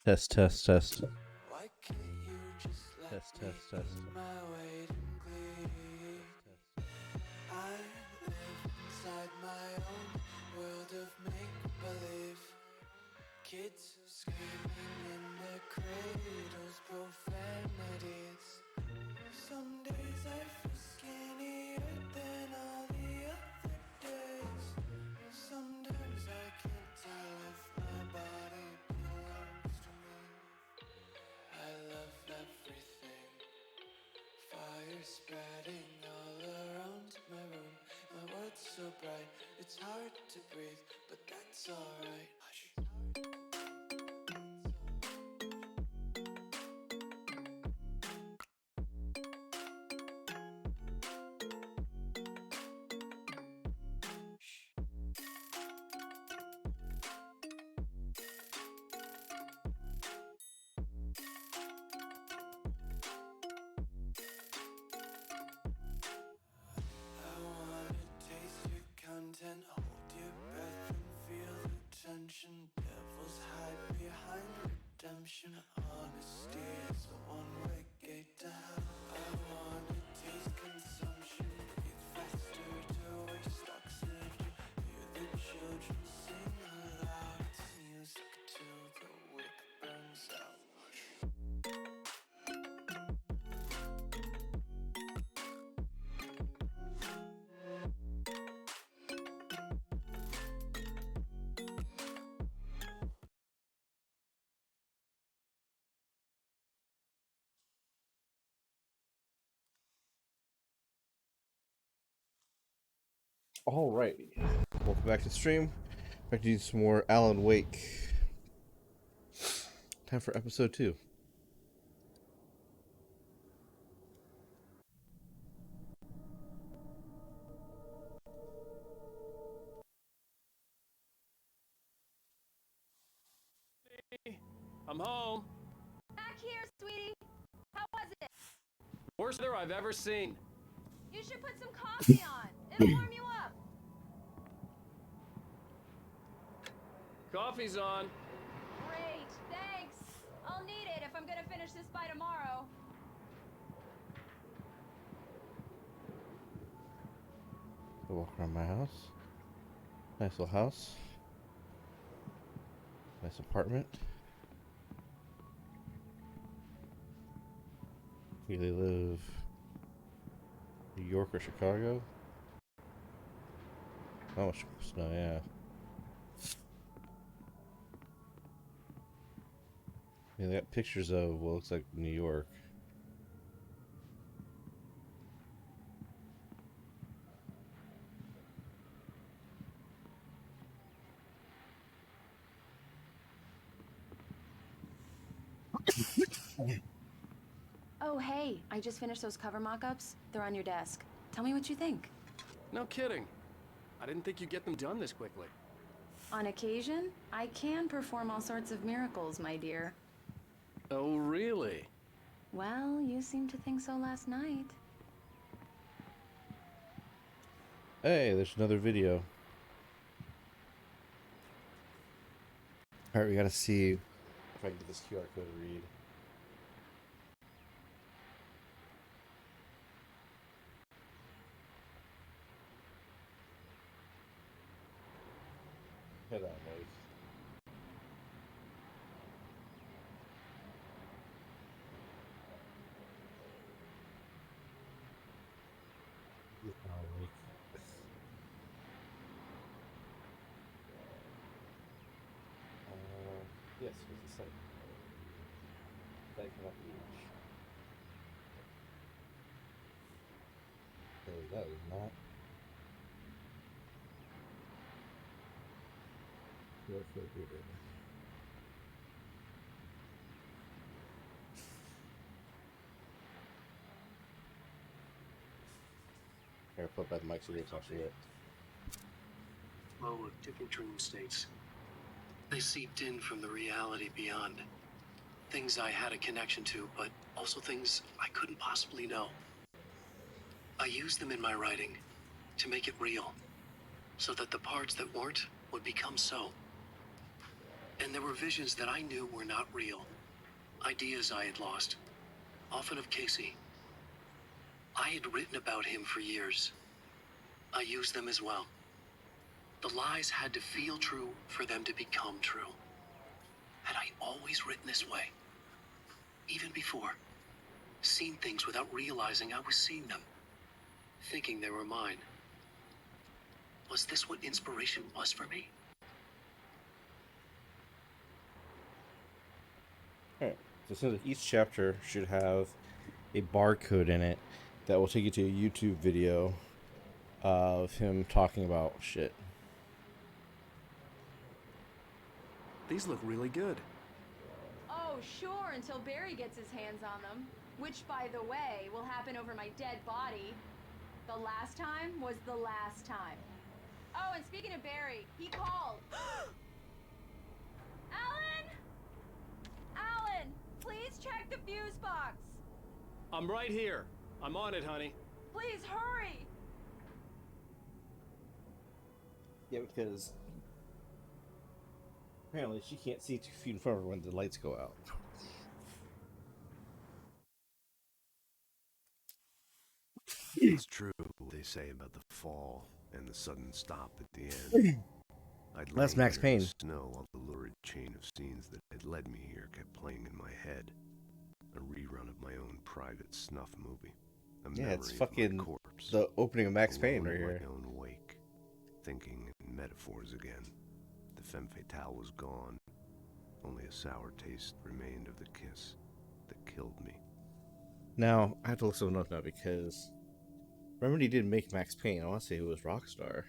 Test, test, test. Why can't you just let Test, me test, test. eat my weight in glee? I live inside my own world of make-believe. Kids screaming in their cradles, profanities. Some days I feel skinnier than all the other days. Sometimes I can't tell if my body belongs to me. I love everything. Fire spreading all around my room. My world's so bright, it's hard to breathe, but that's alright. Hush. I wanna taste your content, hold your breath and feel the tension. Devils hide behind redemption. Honesty is a one-way gate to hell. I wanna taste consumption, breathe faster to waste oxygen. Hear the children sing aloud. It's music till the wick burns out. Alrighty. Welcome back to the stream. Back to do some more Alan Wake. Time for episode 2. I'm home. Back here, sweetie. How was it? Worst weather I've ever seen. You should put some coffee on. It'll warm you up. Coffee's on. Great, thanks. I'll need it if I'm gonna finish this by tomorrow. I walk around my house. Nice little house. Nice apartment. We either live New York or Chicago. Not much snow, yeah. Yeah, they got pictures of what looks like New York. Oh, hey, I just finished those cover mock-ups. They're on your desk. Tell me what you think. No kidding. I didn't think you'd get them done this quickly. On occasion, I can perform all sorts of miracles, my dear. Oh, really? Well, you seemed to think so last night. Hey, there's another video. Alright, we gotta see if I can get this QR code to read. Head on, boys. Yes, was the site. Site cannot be reached. Okay, that is not. QR code reader. Here, put by the mic so you can see it. Flow of different dream states. They seeped in from the reality beyond. Things I had a connection to, but also things I couldn't possibly know. I used them in my writing to make it real, so that the parts that weren't would become so. And there were visions that I knew were not real. Ideas I had lost, often of Casey. I had written about him for years. I used them as well. The lies had to feel true for them to become true. Had I always written this way? Even before? Seen things without realizing I was seeing them. Thinking they were mine. Was this what inspiration was for me? Alright, so it says that each chapter should have a barcode in it that will take you to a YouTube video of him talking about shit. These look really good. Oh, sure, until Barry gets his hands on them. Which, by the way, will happen over my dead body. The last time was the last time. Oh, and speaking of Barry, he called. Alan! Alan, please check the fuse box. I'm right here. I'm on it, honey. Please hurry. Yeah, because apparently she can't see 2 feet in front of her when the lights go out. It's true what they say about the fall and the sudden stop at the end. I'd That's lain Max there in Payne. the snow while the lurid chain of scenes that had led me here kept playing in my head. A rerun of my own private snuff movie. A Yeah, it's memory of my fucking corpse. the opening of Max Payne Alone right in here. my own wake, thinking in metaphors again. The femme fatale was gone. Only a sour taste remained of the kiss that killed me. Now, I have to look something up now because Remedy did make Max Payne. I want to say it was Rockstar.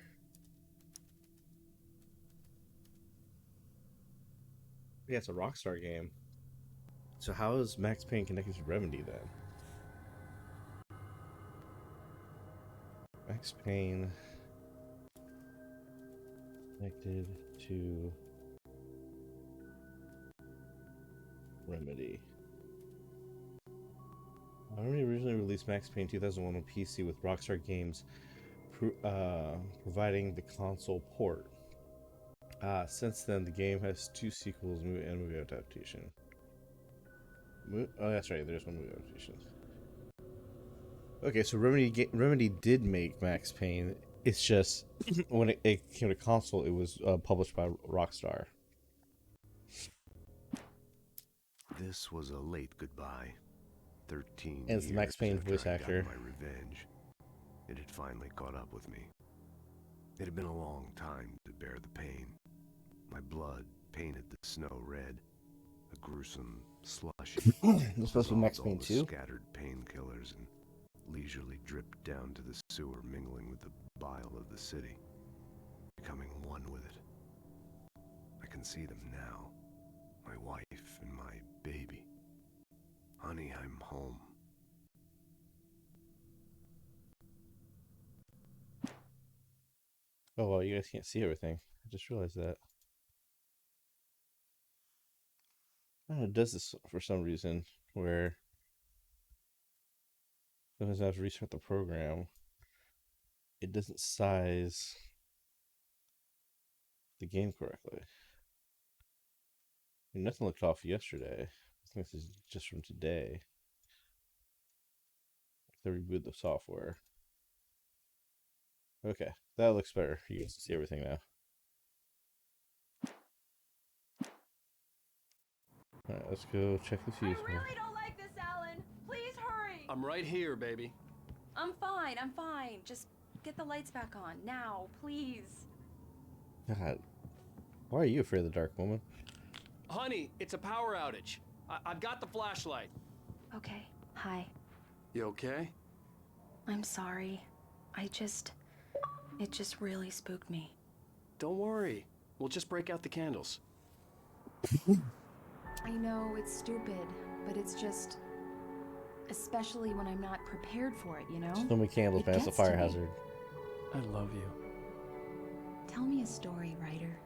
Yeah, it's a Rockstar game. So how is Max Payne connected to Remedy then? Max Payne connected to Remedy. Remedy originally released Max Payne 2001 on PC with Rockstar Games providing the console port. Since then, the game has 2 sequels and movie adaptation. Oh, that's right. There's one movie adaptation. Okay, so Remedy did make Max Payne. It's just when it came to console, it was published by Rockstar. This was a late goodbye. 13 And it's the years Max Payne after voice I'd gotten actor. my revenge. It had finally caught up with me. It had been a long time to bear the pain. My blood painted the snow red, a gruesome slushy. This supposed to be Max dissolved all Payne the 2? scattered painkillers and leisurely dripped down to the sewer, mingling with the bile of the city, becoming one with it. I can see them now, my wife and my baby. Honey, I'm home. Oh, well, you guys can't see everything. I just realized that. I don't know, it does this for some reason, where sometimes I have to restart the program. It doesn't size the game correctly. I mean, nothing looked off yesterday. I think this is just from today. They reboot the software. Okay, that looks better. You guys can see everything now. Alright, let's go check the I fuse. really don't like this, Alan. Please hurry. I'm right here, baby. I'm fine. I'm fine. Just get the lights back on now, please. God, why are you afraid of the dark, woman? Honey, it's a power outage. I've got the flashlight. Okay. Hi. You okay? I'm sorry. It just really spooked me. Don't worry. We'll just break out the candles. I know it's stupid, but it's just... Especially when I'm not prepared for it, you know? So many candles, It man. It's a gets to fire me. hazard. I love you. Tell me a story, writer.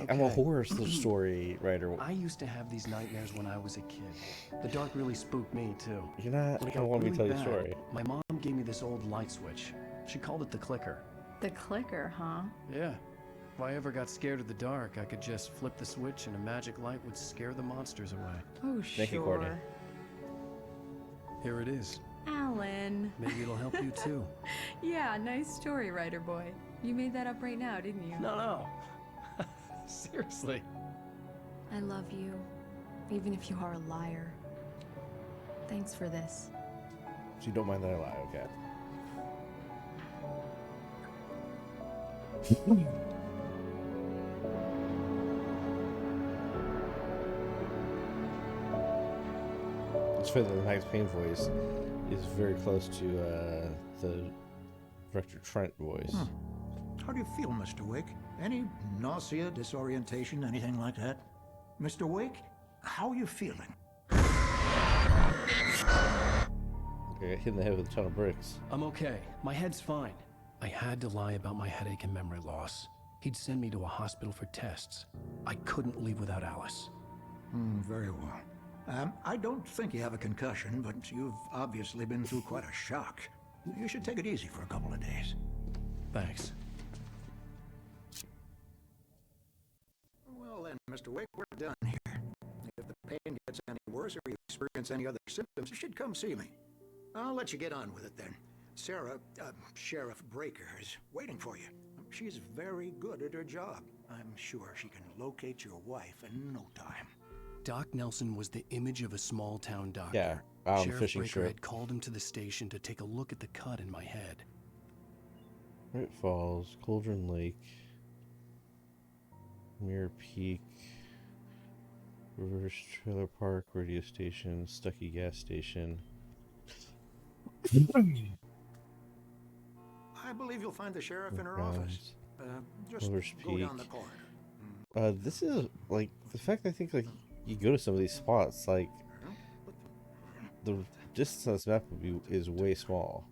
I'm a Okay. horror story writer. I used to have these nightmares when I was a kid. The dark really spooked me, too. You're not When it gonna got want me to tell really you a bad, story. my mom gave me this old light switch. She called it the clicker. The clicker, huh? Yeah. If I ever got scared of the dark, I could just flip the switch and a magic light would scare the monsters away. Oh, Thank you, Courtney. Here it is. Alan. Maybe it'll help you too. Yeah, nice story, writer boy. You made that up right now, didn't you? No. Seriously. I love you, even if you are a liar. Thanks for this. So you don't mind that I lie, okay? It's funny that the Max Payne voice is very close to the director Trent voice. How do you feel, Mr. Wake? Any nausea, disorientation, anything like that? Mr. Wake, how are you feeling? Okay, got hit in the head with a ton of bricks. I'm okay. My head's fine. I had to lie about my headache and memory loss. He'd send me to a hospital for tests. I couldn't leave without Alice. Very well. I don't think you have a concussion, but you've obviously been through quite a shock. You should take it easy for a couple of days. Thanks. Well then, Mr. Wake, we're done here. If the pain gets any worse or you experience any other symptoms, you should come see me. I'll let you get on with it then. Sarah, Sheriff Breaker, is waiting for you. She's very good at her job. I'm sure she can locate your wife in no time. Doc Nelson was the image of a small-town doctor. Yeah, Sheriff fishing Breaker shirt. had called him to the station to take a look at the cut in my head. Great Falls, Cauldron Lake, Mirror Peak, Reverse Trailer Park, Radio Station, Stucky Gas Station. I believe you'll find the sheriff in her Grounds. office. Just Lover's go down Peak. the corridor. This is like the fact I think like you go to some of these spots, like the distance on this map is way small.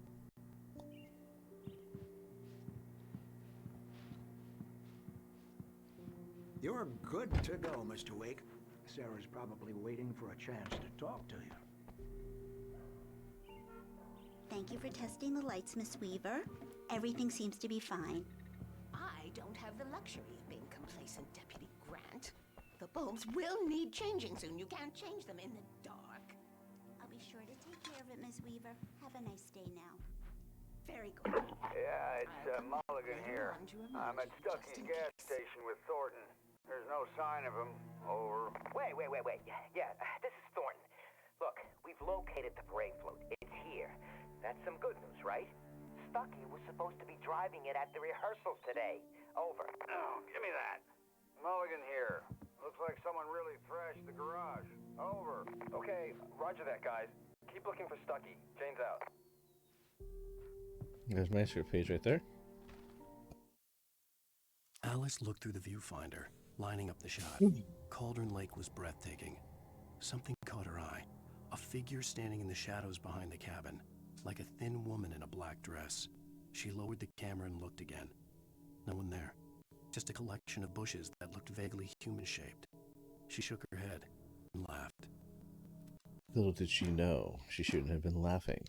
You're good to go, Mr. Wake. Sarah's probably waiting for a chance to talk to you. Thank you for testing the lights, Miss Weaver. Everything seems to be fine. I don't have the luxury of being complacent, Deputy Grant. The bulbs will need changing soon. You can't change them in the dark. I'll be sure to take care of it, Miss Weaver. Have a nice day now. Very good. Yeah, it's Mulligan here. on to a I'm at minute, Stucky's just in gas case. station with Thornton. There's no sign of him. Over. Wait. Yeah, this is Thornton. Look, we've located the brake float. It's here. That's some good news, right? Stucky was supposed to be driving it at the rehearsals today. Over. Oh, give me that. Mulligan here. Looks like someone really thrashed the garage. Over. Okay, roger that, guys. Keep looking for Stucky. Jane's out. There's my script page right there. Alice looked through the viewfinder, lining up the shot. Cauldron Lake was breathtaking. Something caught her eye. A figure standing in the shadows behind the cabin, like a thin woman in a black dress. She lowered the camera and looked again. No one there. Just a collection of bushes that looked vaguely human-shaped. She shook her head and laughed. Little did she know, she shouldn't have been laughing.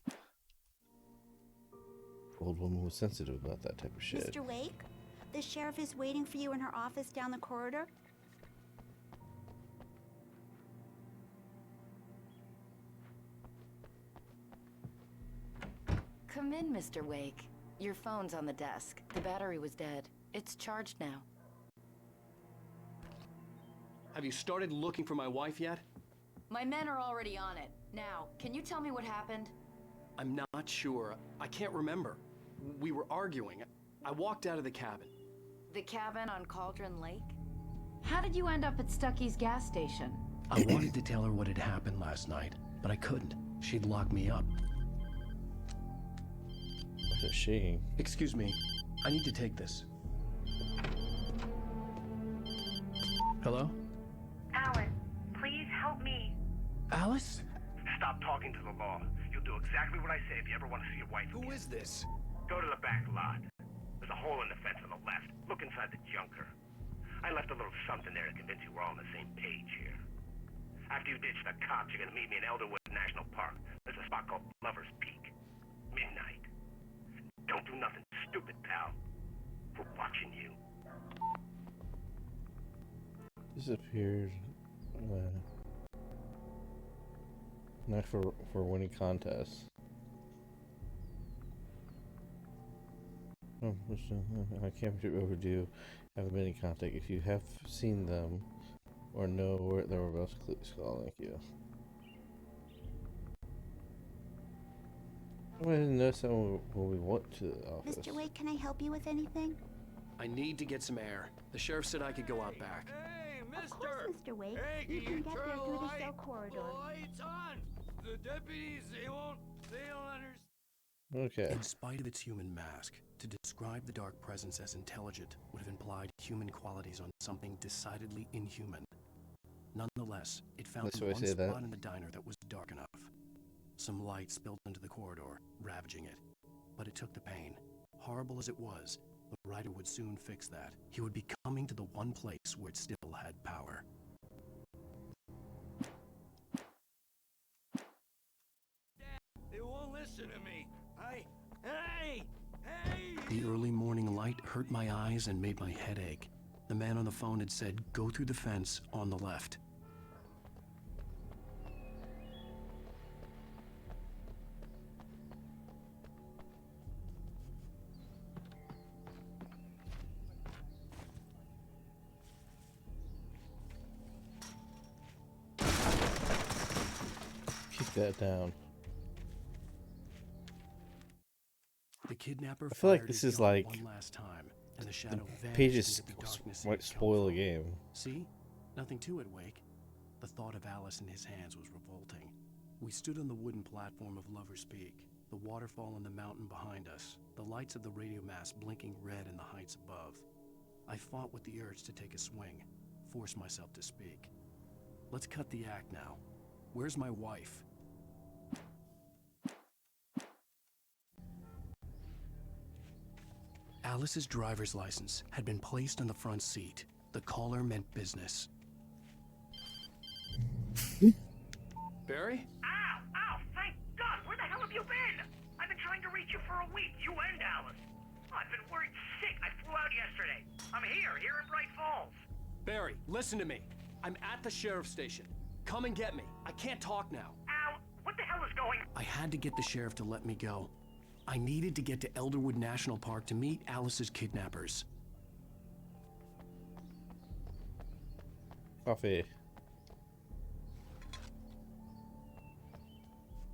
Old woman was sensitive about that type of shit. Mr. Wake, the sheriff is waiting for you in her office down the corridor. Come in, Mr. Wake. Your phone's on the desk. The battery was dead. It's charged now. Have you started looking for my wife yet? My men are already on it. Now, can you tell me what happened? I'm not sure. I can't remember. We were arguing. I walked out of the cabin. The cabin on Cauldron Lake? How did you end up at Stucky's gas station? I wanted to tell her what had happened last night, but I couldn't. She'd lock me up. What's it shaking? Excuse me. I need to take this. Hello? Alan, please help me. Alice? Stop talking to the law. You'll do exactly what I say if you ever want to see your wife again. Who is this? Go to the back lot. There's a hole in the fence on the left. Look inside the junker. I left a little something there to convince you we're all on the same page here. After you ditch the cops, you're gonna meet me in Elderwood National Park. There's a spot called Lover's Peak. Midnight. Don't do nothing stupid, pal. We're watching you. Disappeared. Not for winning contests. Oh, I can't be overdue. Haven't been in contact. If you have seen them or know where they were about, please call. Thank you. I didn't know someone when we went to the office. Mr. Wake, can I help you with anything? I need to get some air. The sheriff said I could go out back. Hey, Of course, Mr. Wake. You can get there through the cell corridor. Lights on. The deputies, they don't understand. Okay. In spite of its human mask, to describe the dark presence as intelligent would have implied human qualities on something decidedly inhuman. Nonetheless, it found That's why I one say spot that. in the diner that was dark enough. Some light spilled into the corridor, ravaging it. But it took the pain. Horrible as it was, the writer would soon fix that. He would be coming to the one place where it still had power. They won't listen to me. Hey! The early morning light hurt my eyes and made my head ache. The man on the phone had said, "Go through the fence on the left." Keep that down. The kidnapper I feel like fired this his is gun like one last time, and the shadow vanished pages into the darkness it might had come spoil the from. game. See? Nothing to it, Wake. The thought of Alice in his hands was revolting. We stood on the wooden platform of Lover's Peak, the waterfall on the mountain behind us, the lights of the radio mast blinking red in the heights above. I fought with the urge to take a swing, force myself to speak. Let's cut the act now. Where's my wife? Alice's driver's license had been placed on the front seat. The caller meant business. Barry? Ow! Thank God! Where the hell have you been? I've been trying to reach you for a week, you and Alice. I've been worried sick. I flew out yesterday. I'm here in Bright Falls. Barry, listen to me. I'm at the sheriff's station. Come and get me. I can't talk now. Al, what the hell is going on? I had to get the sheriff to let me go. I needed to get to Elderwood National Park to meet Alice's kidnappers. Coffee.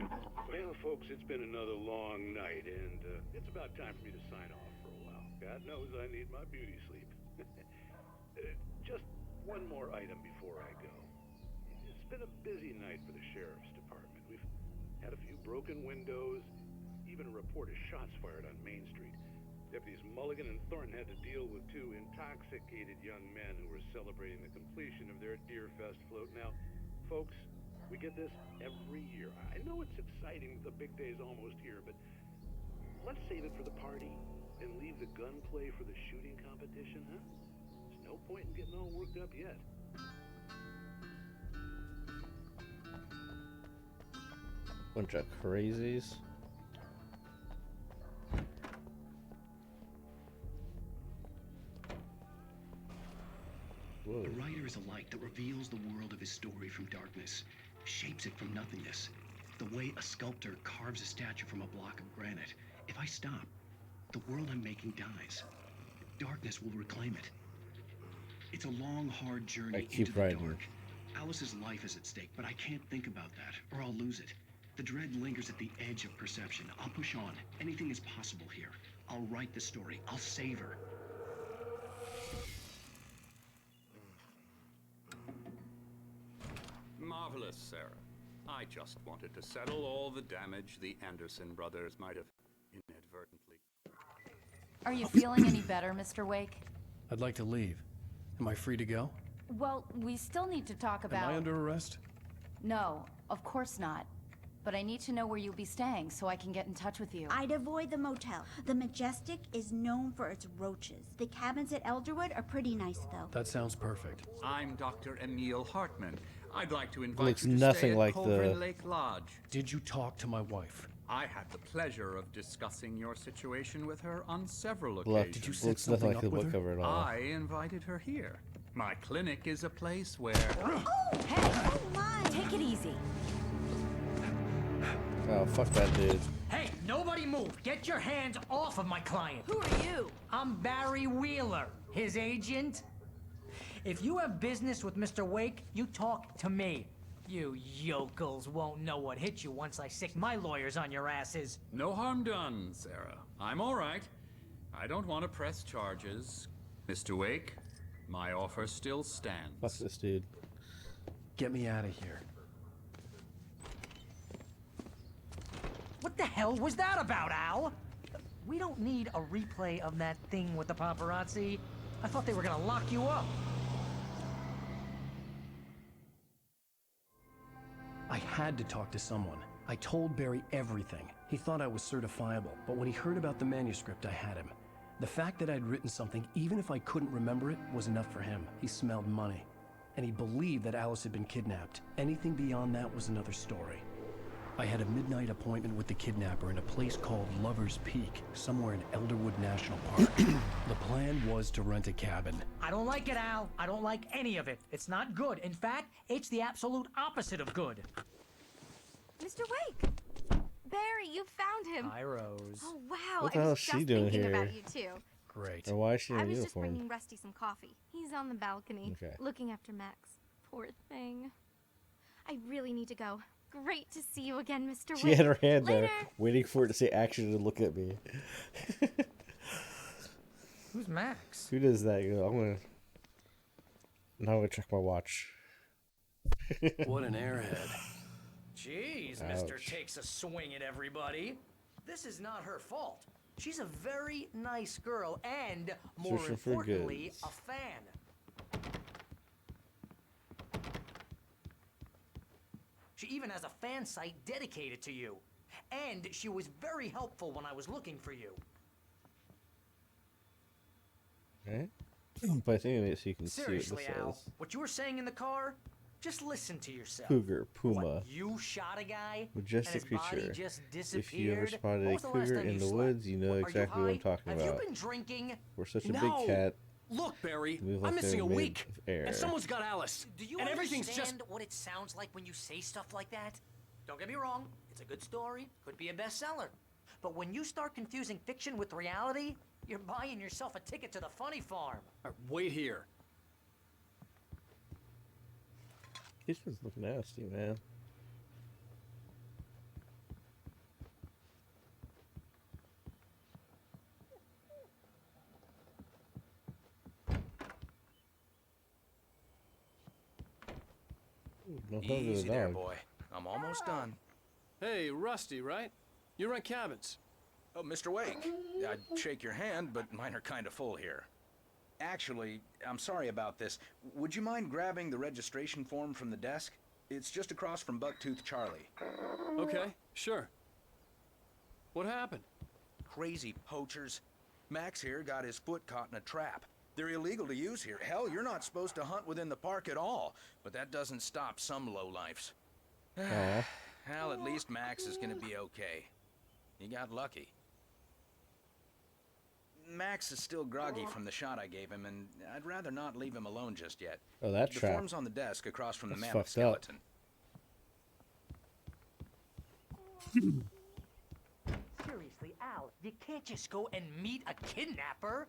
Well, folks, it's been another long night, and it's about time for me to sign off for a while. God knows I need my beauty sleep. Just one more item before I go. It's been a busy night for the sheriff's department. We've had a few broken windows, even a report of shots fired on Main Street. Deputies Mulligan and Thornton had to deal with two intoxicated young men who were celebrating the completion of their Deerfest float. Now, folks, we get this every year. I know it's exciting, the big day's almost here, but let's save it for the party and leave the gunplay for the shooting competition, huh? There's no point in getting all worked up yet. Bunch of crazies. Whoa. The writer is a light that reveals the world of his story from darkness, shapes it from nothingness. The way a sculptor carves a statue from a block of granite. If I stop, the world I'm making dies. Darkness will reclaim it. It's a long, hard journey into the dark. Alice's life is at stake, but I can't think about that, or I'll lose it. The dread lingers at the edge of perception. I'll push on. Anything is possible here. I'll write the story. I'll save her. Marvelous, Sarah. I just wanted to settle all the damage the Anderson brothers might have inadvertently. Are you feeling any better, Mr. Wake? I'd like to leave. Am I free to go? Well, we still need to talk about... Am I under arrest? No, of course not. But I need to know where you'll be staying so I can get in touch with you. I'd avoid the motel. The Majestic is known for its roaches. The cabins at Elderwood are pretty nice, though. That sounds perfect. I'm Dr. Emil Hartman. I'd like to invite Looks you to nothing stay at like Cauldron the- Lake Lodge. Did you talk to my wife? I had the pleasure of discussing your situation with her on several Look, occasions. Did you set looks nothing something like up the with book her? cover at all. I invited her here. My clinic is a place where... Oh, hey! Oh my! Take it easy. Oh, fuck that dude. Hey, nobody move! Get your hands off of my client! Who are you? I'm Barry Wheeler, his agent. If you have business with Mr. Wake, you talk to me. You yokels won't know what hit you once I sick my lawyers on your asses. No harm done, Sarah. I'm all right. I don't want to press charges. Mr. Wake, my offer still stands. Fuck this dude. Get me out of here. What the hell was that about, Al? We don't need a replay of that thing with the paparazzi. I thought they were gonna lock you up. I had to talk to someone. I told Barry everything. He thought I was certifiable, but when he heard about the manuscript, I had him. The fact that I'd written something, even if I couldn't remember it, was enough for him. He smelled money. And he believed that Alice had been kidnapped. Anything beyond that was another story. I had a midnight appointment with the kidnapper in a place called Lover's Peak, somewhere in Elderwood National Park. The plan was to rent a cabin. I don't like it, Al. I don't like any of it. It's not good. In fact, it's the absolute opposite of good. Mr. Wake! Barry, you found him. Hi, Rose. Oh, wow. What the I hell was is she just doing thinking here? about you, too. Great. Or why is she in I a was just uniform? bringing Rusty some coffee. He's on the balcony, Okay. looking after Max. Poor thing. I really need to go. Great to see you again, Mr. She Wake. had her hand Later. there, waiting for it to say action and look at me. Who's Max? Who does that? Now I'm gonna check my watch. What an airhead. Jeez, Ouch. Mr. Takes a swing at everybody. This is not her fault. She's a very nice girl and, more Searching for importantly, goods. a fan. She even has a fan site dedicated to you. And she was very helpful when I was looking for you. Right? By thinking it so you can Seriously, see what Al, this says. what you were saying in the car, just listen to yourself. Cougar, puma. What, you shot a guy, Majestic and his body creature. just If you ever disappeared? spotted When a was the last cougar time in you the slept? woods, you know Are you exactly what I'm high? talking Have about. you been drinking? We're such a No. big cat. Look, Barry, Move like I'm missing they're a made week. of air. And someone's got Alice. Do you and everything's understand just... what it sounds like when you say stuff like that? Don't get me wrong, it's a good story, could be a bestseller. But when you start confusing fiction with reality, you're buying yourself a ticket to the funny farm. Wait here. These ones look nasty, man. Ooh, no thumbs to the Easy there, dog. boy. I'm almost done. Hey, Rusty, right? You rent cabins. Oh, Mr. Wake. I'd shake your hand, but mine are kind of full here. Actually, I'm sorry about this. Would you mind grabbing the registration form from the desk? It's just across from Bucktooth Charlie. Okay, sure. What happened? Crazy poachers. Max here got his foot caught in a trap. They're illegal to use here. Hell, you're not supposed to hunt within the park at all. But that doesn't stop some lowlifes. Aw. Well, at least Max is gonna be okay. He got lucky. Max is still groggy from the shot I gave him, and I'd rather not leave him alone just yet. Oh, that the trap. form's on the desk across from the That's mammoth fucked up. skeleton. Seriously, Al, you can't just go and meet a kidnapper.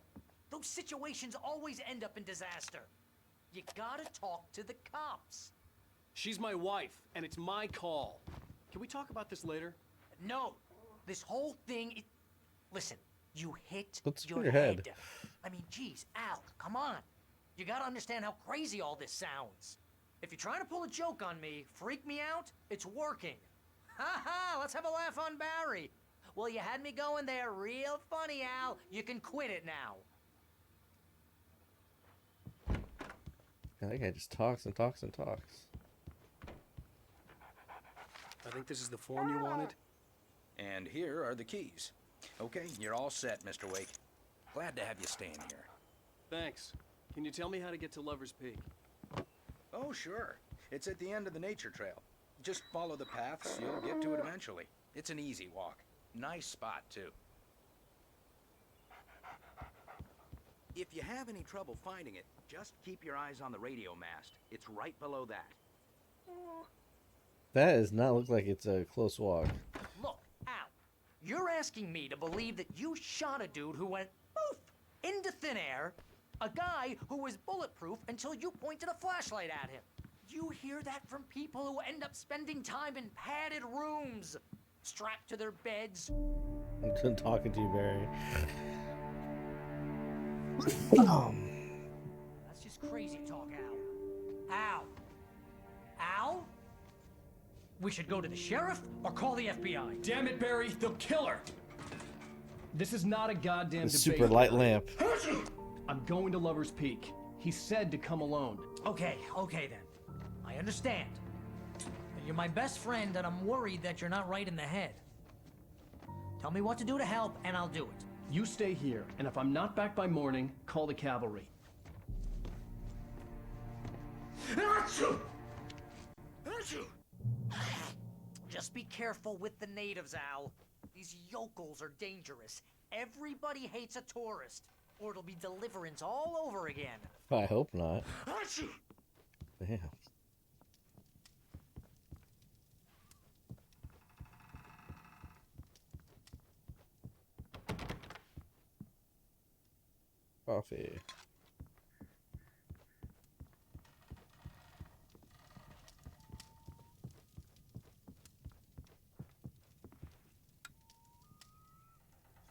Those situations always end up in disaster. You gotta talk to the cops. She's my wife, and it's my call. Can we talk about this later? No, this whole thing. Listen, you hit Let's your put your head. head. I mean, geez, Al, come on. You gotta understand how crazy all this sounds. If you're trying to pull a joke on me, freak me out, it's working. Ha ha! Let's have a laugh on Barry. Well, you had me going there real funny, Al. You can quit it now. That guy just talks and talks and talks. I think this is the form you wanted. And here are the keys. Okay, you're all set, Mr. Wake. Glad to have you staying here. Thanks. Can you tell me how to get to Lover's Peak? Oh, sure. It's at the end of the nature trail. Just follow the paths, you'll get to it eventually. It's an easy walk. Nice spot, too. If you have any trouble finding it, just keep your eyes on the radio mast. It's right below that. That does not look like it's a close walk. Look, Al, you're asking me to believe that you shot a dude who went poof into thin air, a guy who was bulletproof until you pointed a flashlight at him. You hear that from people who end up spending time in padded rooms, strapped to their beds. I'm done talking to you, Barry. That's just crazy talk, Al. Al? We should go to the sheriff or call the FBI. Damn it, Barry, they'll kill her. This is not a goddamn The debate. super light lamp. I'm going to Lover's Peak. He said to come alone. Okay then. I understand. You're my best friend, and I'm worried that you're not right in the head. Tell me what to do to help, and I'll do it. You stay here, and if I'm not back by morning, call the cavalry. Just be careful with the natives, Al. These yokels are dangerous. Everybody hates a tourist, or it'll be Deliverance all over again. I hope not. Damn. Coffee.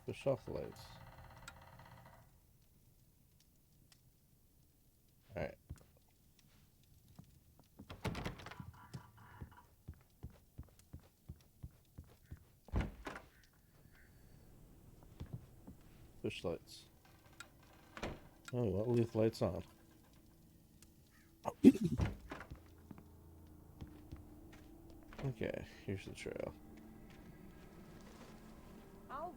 Switch off the lights. Alright. Switch lights. Oh, well, leave the lights on. Okay, here's the trail. I'll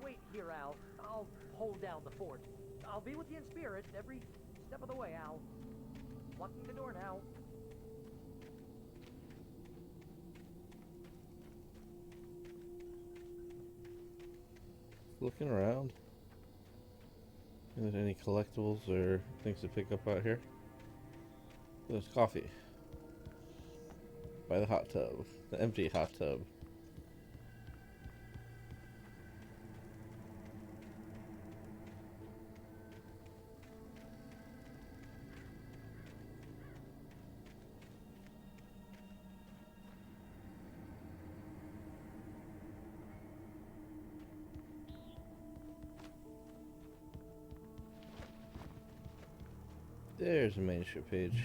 wait here, Al. I'll hold down the fort. I'll be with you in spirit every step of the way, Al. Locking the door now. Looking around. Is there any collectibles or things to pick up out here? There's coffee. By the hot tub. The empty hot tub. There's a manuscript page.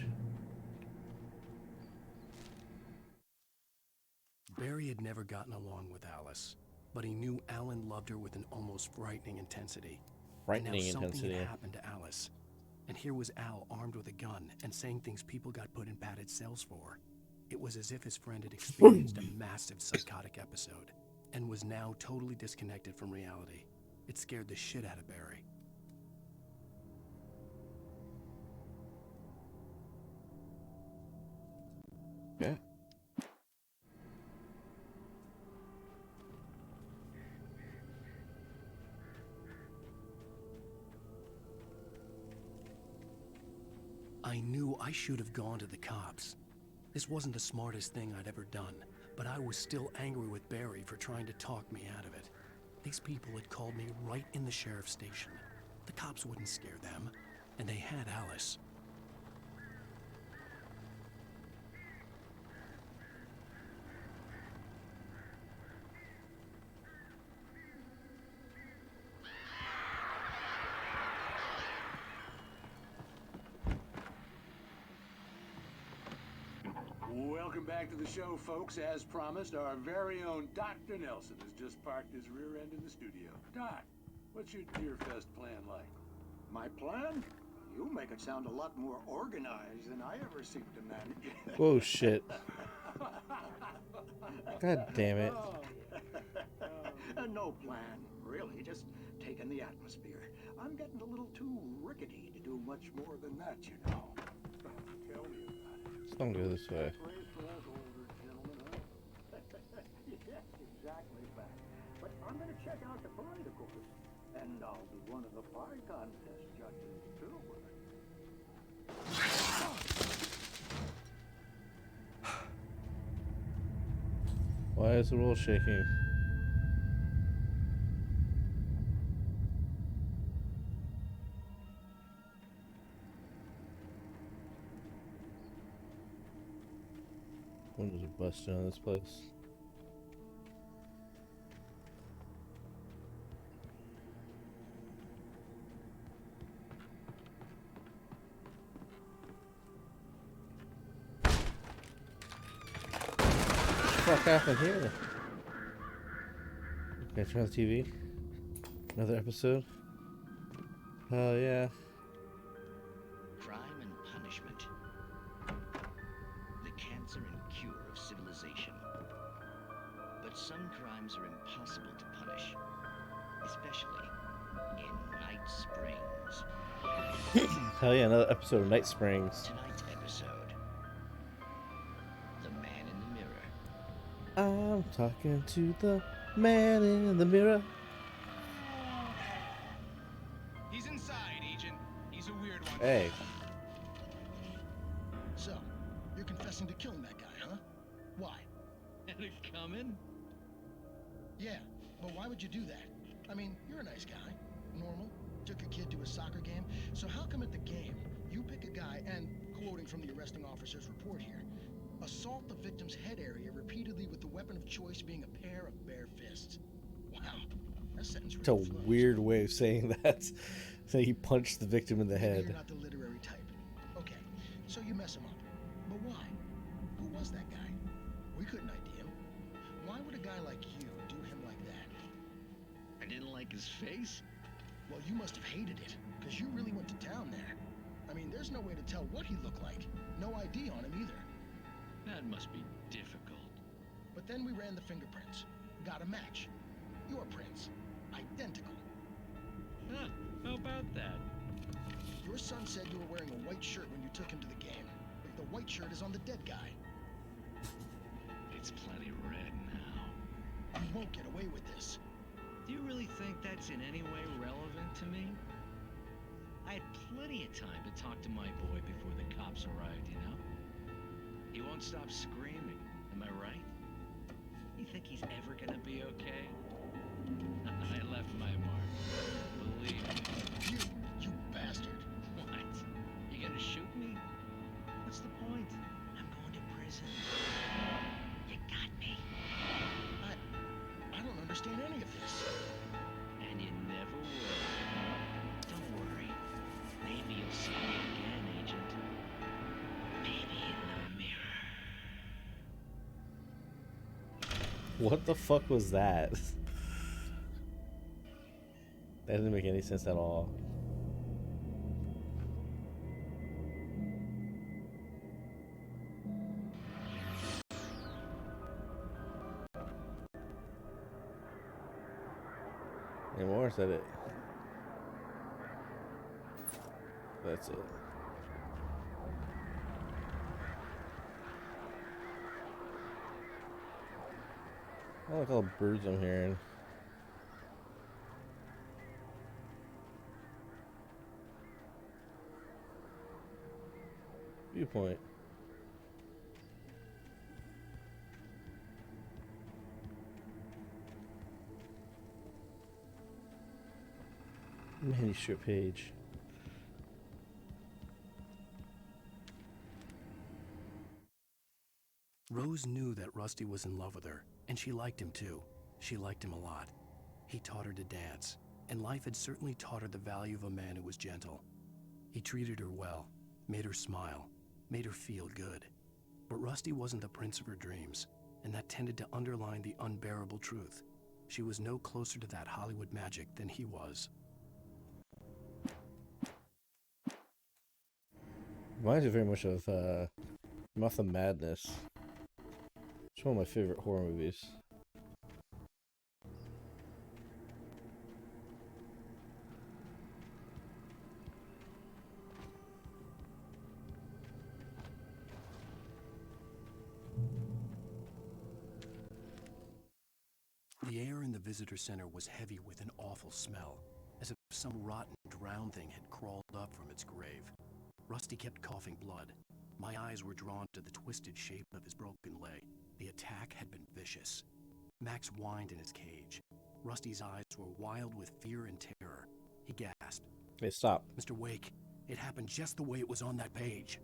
Barry had never gotten along with Alice, but he knew Alan loved her with an almost frightening intensity. Frightening and now something intensity. had happened to Alice. And here was Al armed with a gun and saying things people got put in padded cells for. It was as if his friend had experienced a massive psychotic episode and was now totally disconnected from reality. It scared the shit out of Barry. Yeah. I knew I should have gone to the cops. This wasn't the smartest thing I'd ever done, but I was still angry with Barry for trying to talk me out of it. These people had called me right in the sheriff's station. The cops wouldn't scare them, and they had Alice. Welcome back to the show, folks. As promised, our very own Dr. Nelson has just parked his rear end in the studio. Doc, what's your Deerfest plan like? My plan? You make it sound a lot more organized than I ever seem to manage. Whoa, shit. God damn it. No plan, really. Just taking the atmosphere. I'm getting a little too rickety to do much more than that, you know. Tell me about it. Let's don't go this way. Yeah, exactly back. But I'm gonna check out the parade, of course. And I'll be one of the pie contest judges, too. Why is the roll shaking? Windows are busted on this place. What the fuck happened here? Okay, turn on the TV. Another episode. Oh yeah. Crime and punishment. The cancer and cure of civilization. But some crimes are impossible to punish, especially in Night Springs. Hell yeah, another episode of Night Springs. Tonight's episode, The Man in the Mirror. I'm talking to the man in the mirror. He's inside, Agent. He's a weird one. Hey. So, you're confessing to killing that guy, huh? Why? Had it coming? Yeah, but why would you do that? I mean, you're a nice guy. Normal. Took a kid to a soccer game. So how come at the game, you pick a guy and, quoting from the arresting officer's report here, assault the victim's head area repeatedly with the weapon of choice being a pair of bare fists? Wow. That sentence It's a really flows. weird way of saying that. So he punched the victim in the Maybe head. You're not the literary type. Okay, so you mess him up. But why? Who was that guy? We couldn't ID him. Why would a guy like you do him like that? I didn't like his face. Well, you must have hated it, because you really went to town there. I mean, there's no way to tell what he looked like. No ID on him either. That must be difficult. But then we ran the fingerprints. Got a match. Your prints. Identical. Huh, how about that? Your son said you were wearing a white shirt when you took him to the game. But the white shirt is on the dead guy. It's plenty red now. You won't get away with this. Do you really think that's in any way relevant to me? I had plenty of time to talk to my boy before the cops arrived, you know? He won't stop screaming, am I right? You think he's ever gonna be okay? I left my mark. Believe me. You bastard. What? You gonna shoot me? What's the point? I'm going to prison. You got me. I don't understand any of this. And you never will. Don't worry. Maybe you'll see me again, Agent. Maybe in the mirror. What the fuck was that? That didn't make any sense at all. Any more? Is that it? That's it. I like all the birds I'm hearing. Viewpoint. Manuscript page. Rose knew that Rusty was in love with her, and she liked him too. She liked him a lot. He taught her to dance, and life had certainly taught her the value of a man who was gentle. He treated her well, made her smile, made her feel good. But Rusty wasn't the prince of her dreams, and that tended to underline the unbearable truth. She was no closer to that Hollywood magic than he was. Reminds me very much of Mouth of Madness. It's one of my favorite horror movies. The air in the visitor center was heavy with an awful smell, as if some rotten, drowned thing had crawled up from its grave. Rusty kept coughing blood. My eyes were drawn to the twisted shape of his broken leg. The attack had been vicious. Max whined in his cage. Rusty's eyes were wild with fear and terror. He gasped. Hey, stop. Mr. Wake, it happened just the way it was on that page.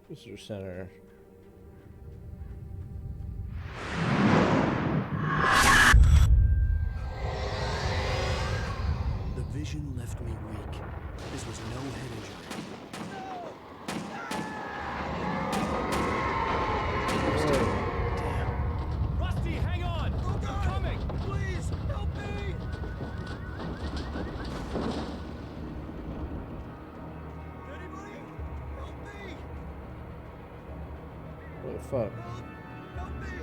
Visitor Center. The vision left me weak. This was no head injury. Rusty, hang on! I'm coming! Please, help me! Anybody? Help me! What the fuck? Help me!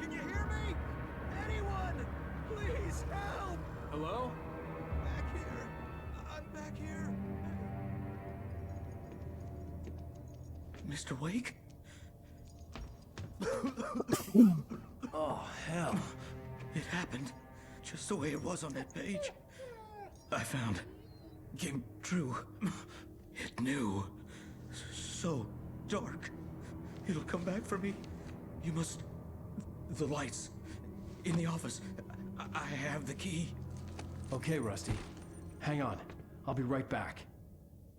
Can you hear me? Anyone? Please, help! Hello? Back here. I'm back here. Mr. Wake? Oh, hell. It happened just the way it was on that page. I found. Came true. It knew. So dark. It'll come back for me. You must. The lights. In the office. I have the key. Okay, Rusty. Hang on. I'll be right back.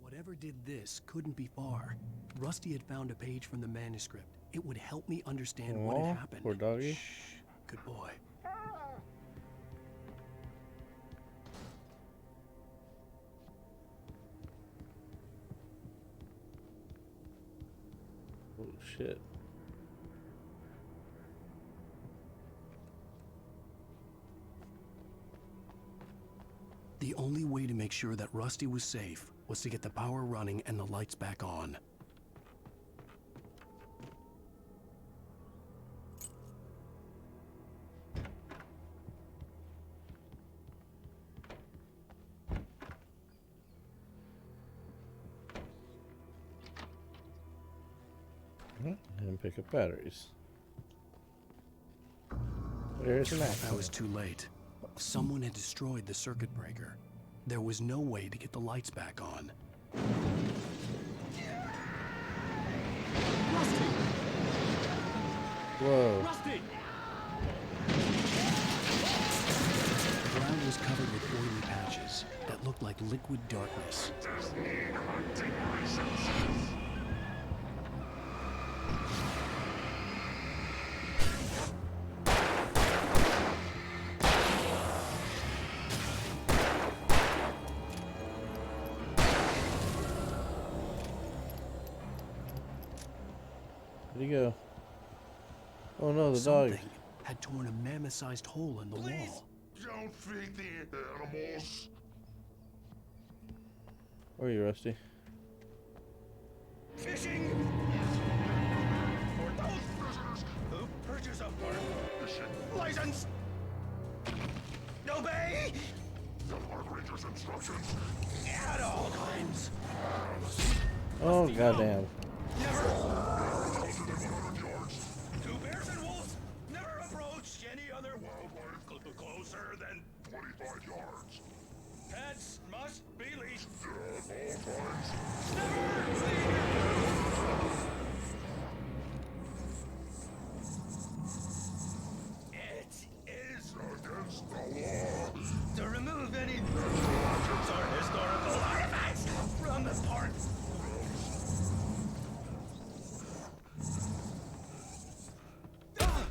Whatever did this couldn't be far. Rusty had found a page from the manuscript. It would help me understand what had happened. Poor doggy. Shh. Good boy. Oh shit. The only way to make sure that Rusty was safe was to get the power running and the lights back on. And pick up batteries. There's an axe. I was too late. Someone had destroyed the circuit breaker. There was no way to get the lights back on. Rusty! Whoa. Rusty! The ground was covered with oily patches that looked like liquid darkness. Where'd he go? Oh no, the Something dog. had torn a mammoth-sized hole in the wall. Don't feed the animals. Where are you, Rusty? Fishing! For those prisoners who purchase a fishing license! Obey! The Park Ranger's instructions at all times. Oh goddamn. Two bears and wolves never approached any other wildlife closer than 25 yards. Pets must be leashed at all times. It is against the law to remove any objects or historical artifacts from the park.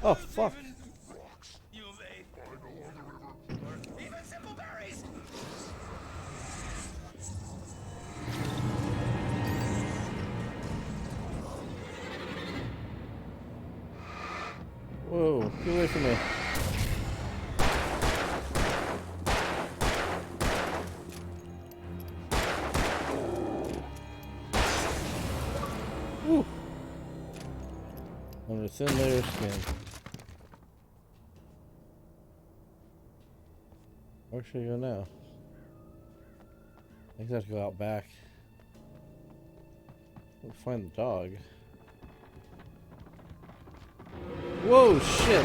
Oh fuck. Even simple berries. Whoa, get away from me. Woo. On a thin layer of skin. Where should I go now? I guess I have to go out back. We'll find the dog. Whoa, shit!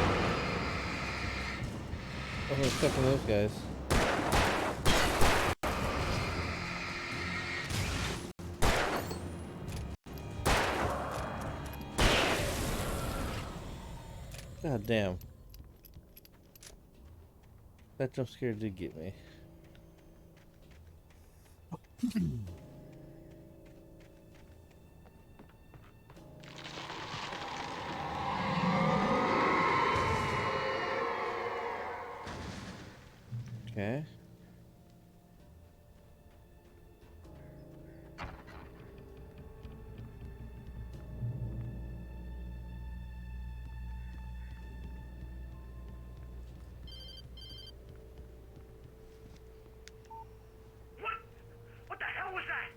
I'm expecting those guys. God damn. That jump scare did get me. Okay. What the hell was that?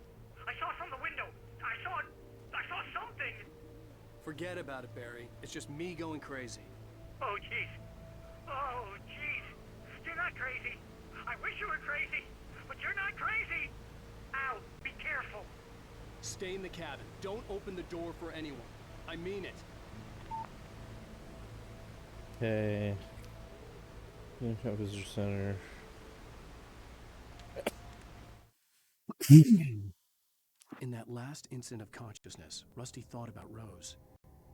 I saw it from the window. I saw something. Forget about it, Barry. It's just me going crazy. Oh, jeez. Oh, jeez. You're not crazy. I wish you were crazy, but you're not crazy. Ow, be careful. Stay in the cabin. Don't open the door for anyone. I mean it. Okay. Union Visitor Center. In that last instant of consciousness, Rusty thought about Rose.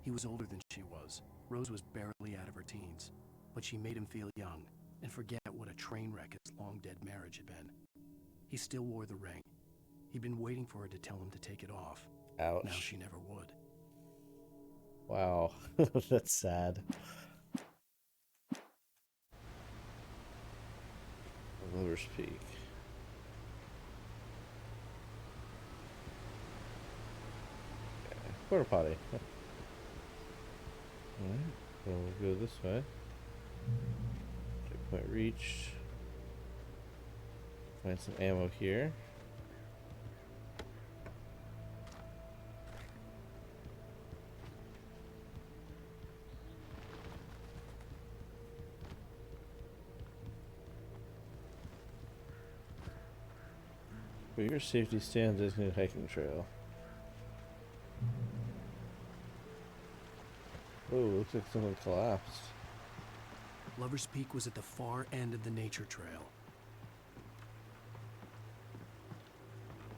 He was older than she was. Rose was barely out of her teens, but she made him feel young and forget what a train wreck his long-dead marriage had been. He still wore the ring. He'd been waiting for her to tell him to take it off. Ouch. Now she never would. Wow. That's sad. Lover's Peak. Okay. Porta potty. Alright, well, we'll go this way. Checkpoint reached. Find some ammo here. For your safety, stay on designated hiking trail. Oh, looks like someone collapsed. Lover's Peak was at the far end of the nature trail.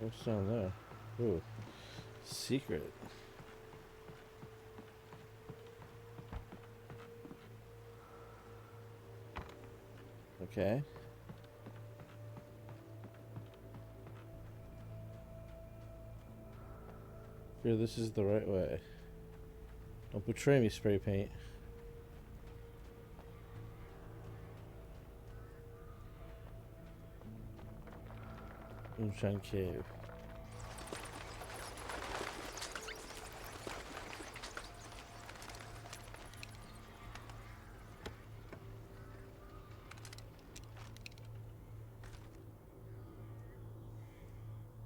What's down there? Ooh, secret. Okay. Sure, this is the right way. Don't betray me, spray paint. Moonshine Cave.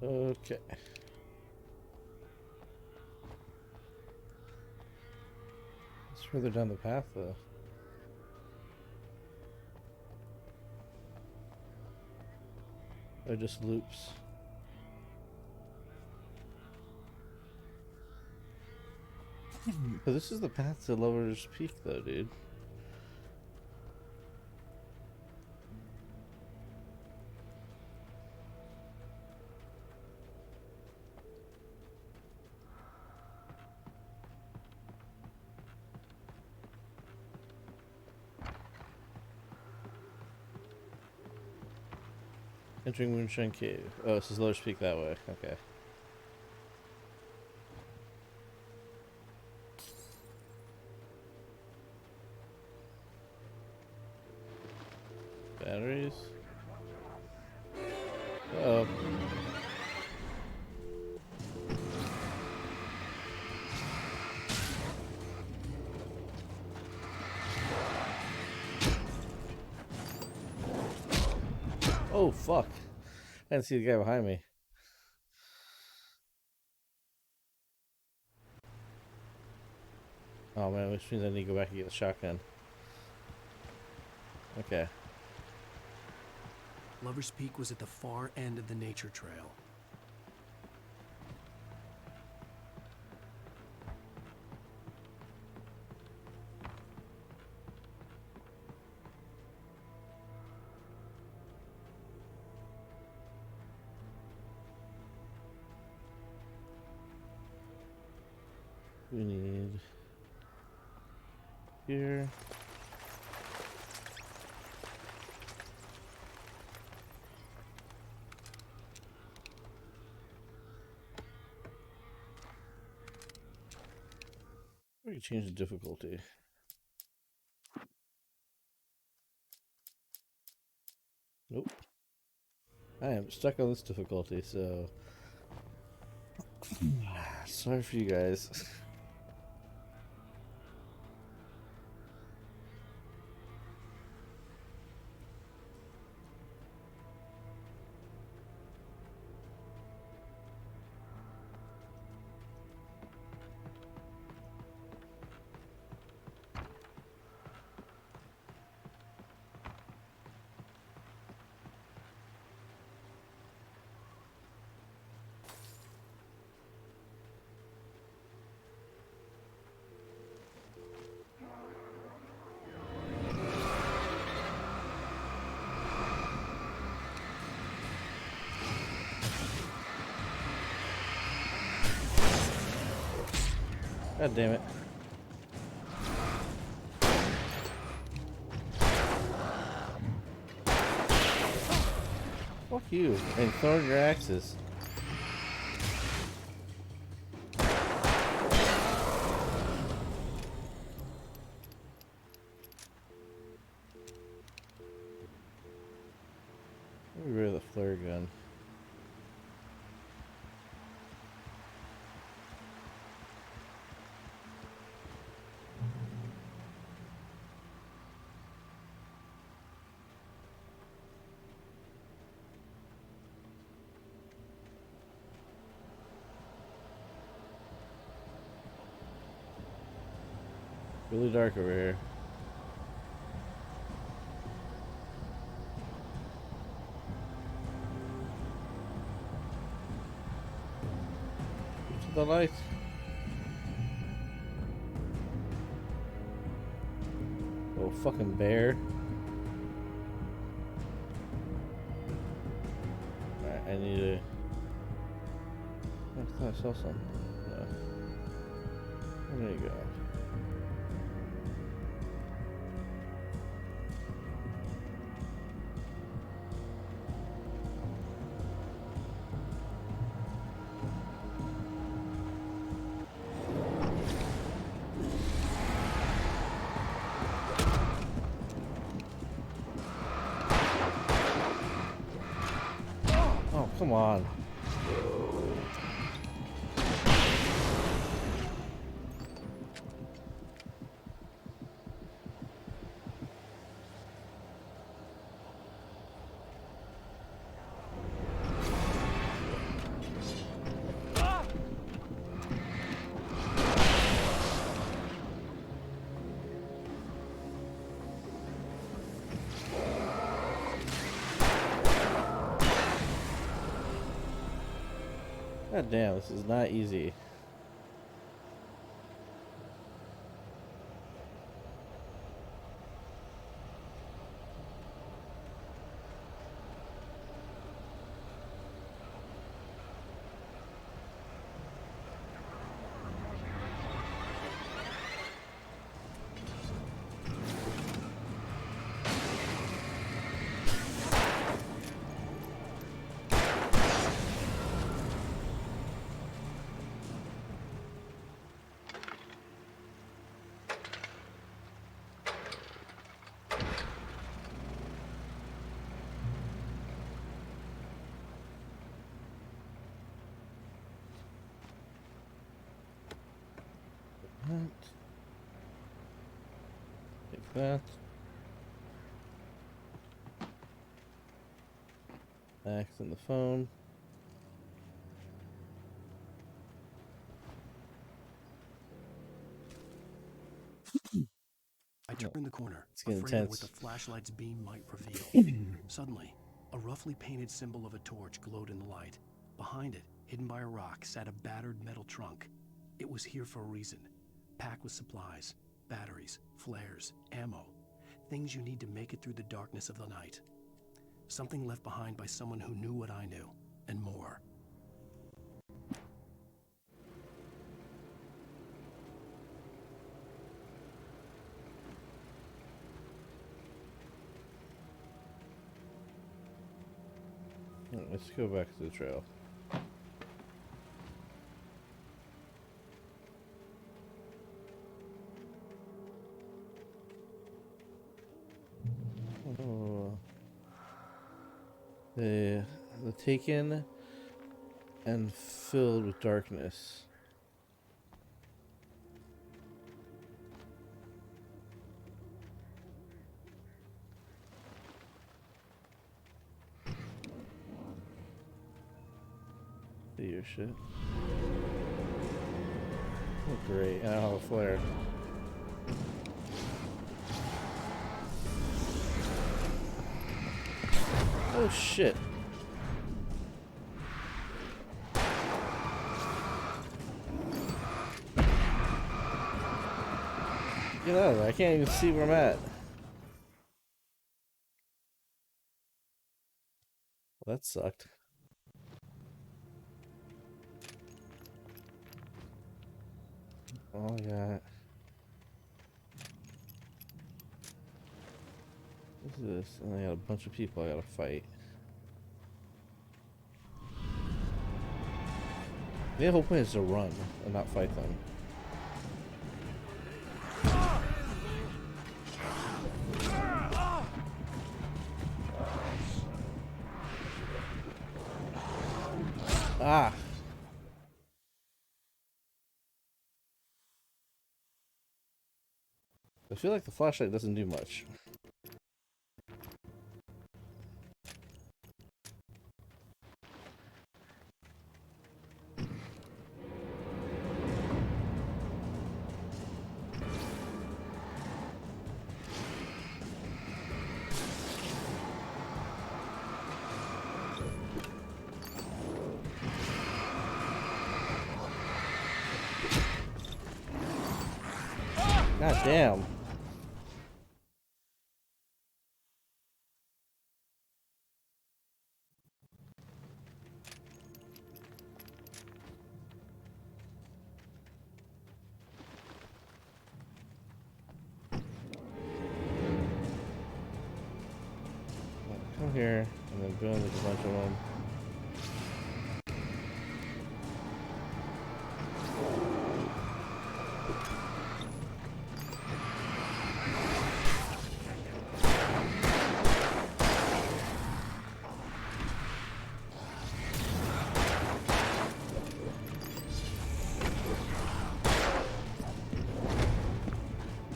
Okay. It's further down the path, though. Or just loops. But this is the path to Lover's Peak, though, dude. Entering Moonshine Cave. Oh, this is Lover's Peak that way. Okay. Batteries. Uh-oh. Oh, fuck. I didn't see the guy behind me. Oh man, which means I need to go back and get the shotgun. Okay. Lover's Peak was at the far end of the nature trail. We need here. We can change the difficulty. Nope. I am stuck on this difficulty, so sorry for you guys. God damn it. Fuck you, and throwing your axes. Get rid of the flare gun. Really dark over here. Get to the light. Oh, fucking bear. Alright, I need to... I thought I saw something. No. There you go. Oh, come on. God damn, this is not easy. Take that. Axe in the phone. I turned the corner, It's getting afraid of intense. what the flashlight's beam might reveal. Suddenly, A roughly painted symbol of a torch glowed in the light. Behind it, hidden by a rock, sat a battered metal trunk. It was here for a reason. Packed with supplies, batteries, flares, ammo. Things you need to make it through the darkness of the night. Something left behind by someone who knew what I knew, and more. Let's go back to the trail. Oh. The taken and filled with darkness. See your shit. Oh, great. I don't have a flare. Oh shit. Get out of there. I can't even see where I'm at. Well, that sucked. Oh my god. What's this? And I got a bunch of people I gotta fight. The whole point is to run and not fight them. Ah! I feel like the flashlight doesn't do much. God damn. Come here, and then boom, there's a bunch of them.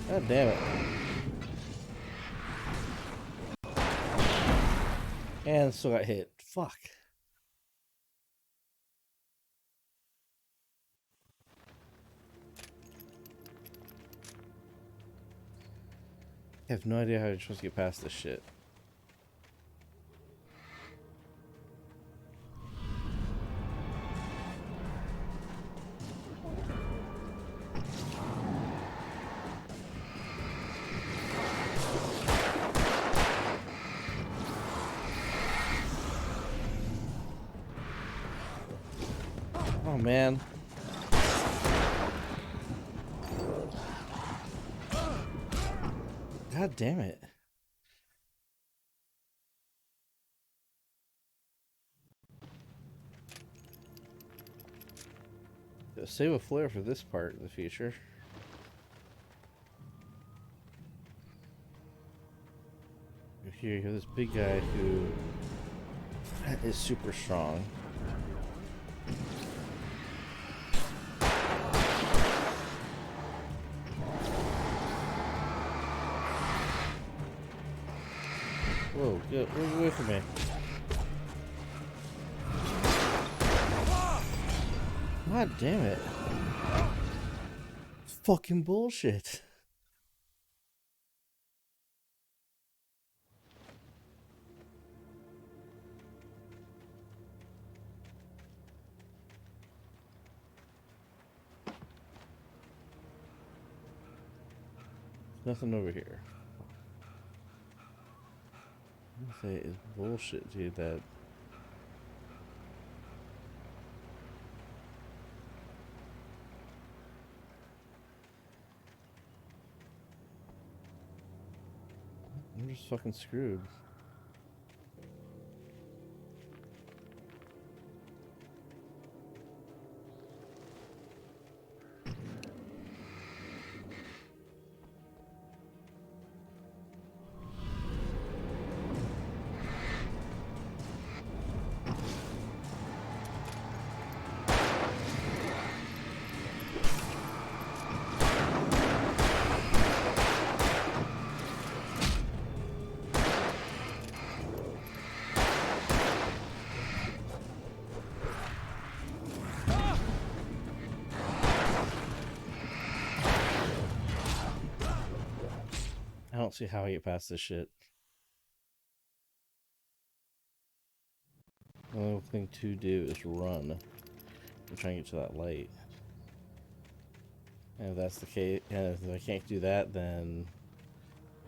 God damn it. And still got hit. Fuck. I have no idea how you're supposed to get past this shit. Oh man. God damn it. Save a flare for this part in the future. Here you have this big guy who is super strong. Whoa, get away from me. God damn it. It's fucking bullshit. Nothing over here. I say it's bullshit, dude. That. I'm just fucking screwed. I don't see how I get past this shit. The only thing to do is run and try and get to that light. And if that's the case, and if I can't do that, then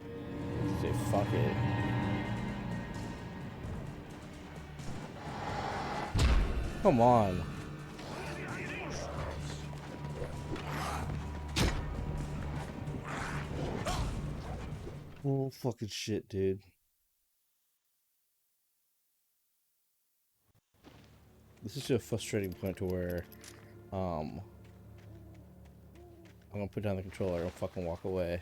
I say fuck it. Come on. Oh, fucking shit, dude. This is to a frustrating point to where, I'm gonna put down the controller and fucking walk away.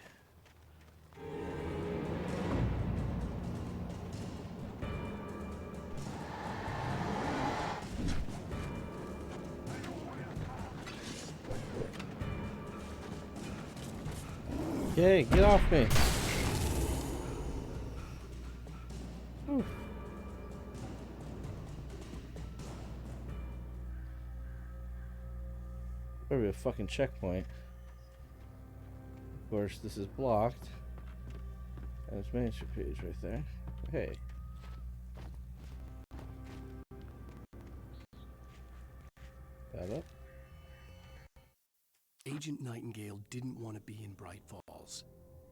Yay, get off me! Whew. Better be a fucking checkpoint. Of course, this is blocked. And it's miniature page right there. Hey. That up. Agent Nightingale didn't want to be in Bright Falls.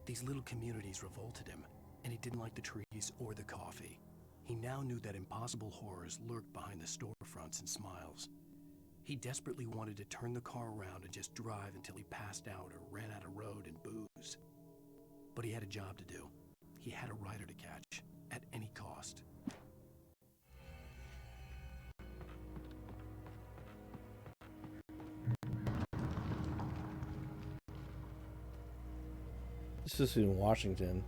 These little communities revolted him, and he didn't like the trees or the coffee. He now knew that impossible horrors lurked behind the storefronts and smiles. He desperately wanted to turn the car around and just drive until he passed out or ran out of road and booze. But he had a job to do. He had a rider to catch, at any cost. This is in Washington.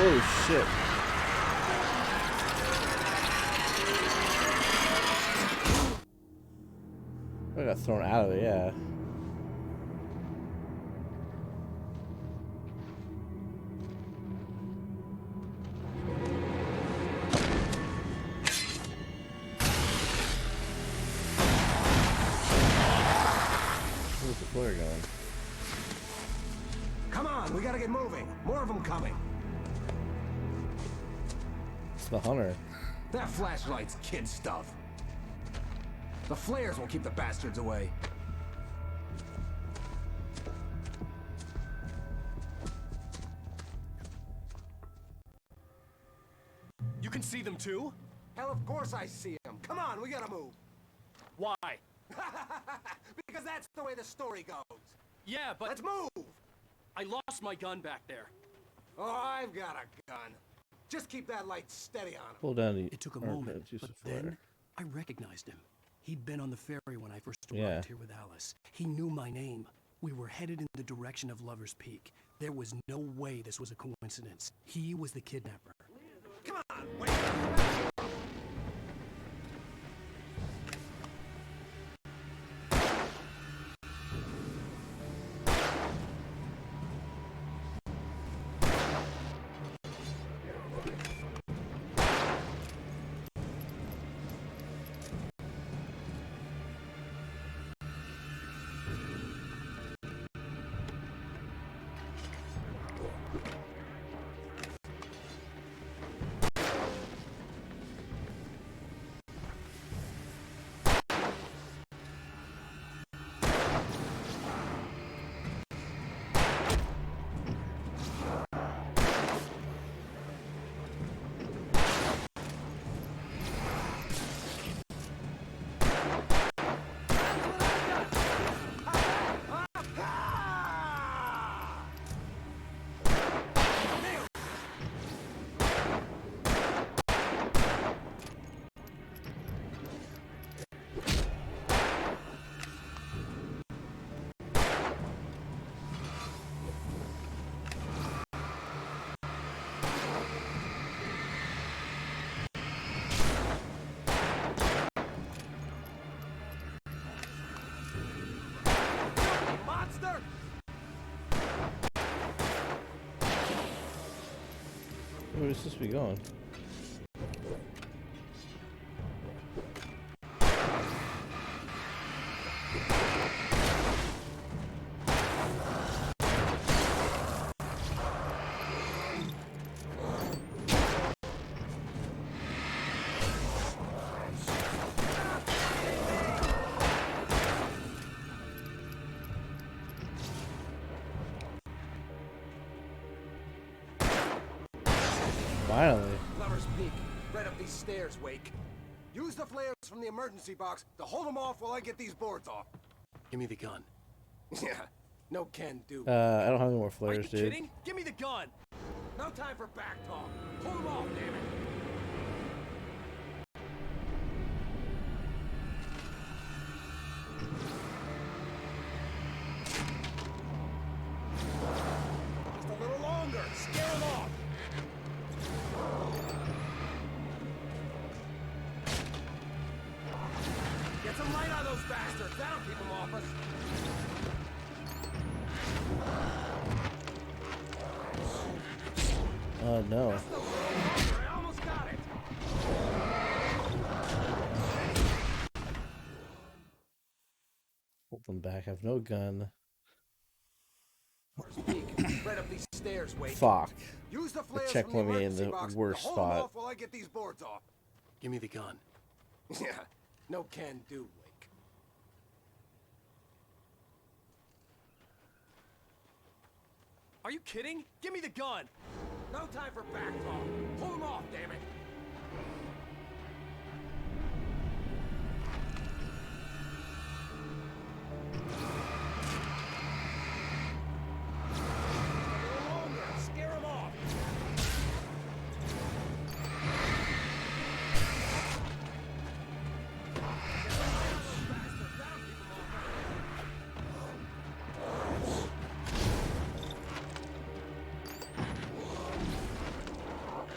Holy shit. I got thrown out of it, yeah. Where's the flare going? Come on, we gotta get moving. More of them coming. It's the hunter. That flashlight's kid stuff. The flares will keep the bastards away. You can see them too? Hell, of course I see them. Come on, we gotta move. Why? Because that's the way the story goes. Yeah, but... Let's move! I lost my gun back there. Oh, I've got a gun. Just keep that light steady on him. Pull down the... It took a moment, but then I recognized him. He'd been on the ferry when I first arrived here with Alice. He knew my name. We were headed in the direction of Lover's Peak. There was no way this was a coincidence. He was the kidnapper. Come on, wait! Where is this be going? Finally. Lover's Peak, right up these stairs, Wake. Use the flares from the emergency box to hold them off while I get these boards off. Give me the gun. Yeah, no can do. I don't have any more Are you flares, dude. kidding? Give me the gun. No time for back talk. Hold them off, damn it. Just a little longer. Scare them off. Get some light on those bastards. That'll keep them off us. No. I almost got it. Hold them back. I have no gun. Right up these stairs, Wake. Fuck. Use the The flares check from put the me in emergency the box worst to hold them spot. off while I get these boards off. Give me the gun. Yeah, no can do, Wake. Are you kidding? Give me the gun. No time for back talk. Hold them off, damn it. Scare them off.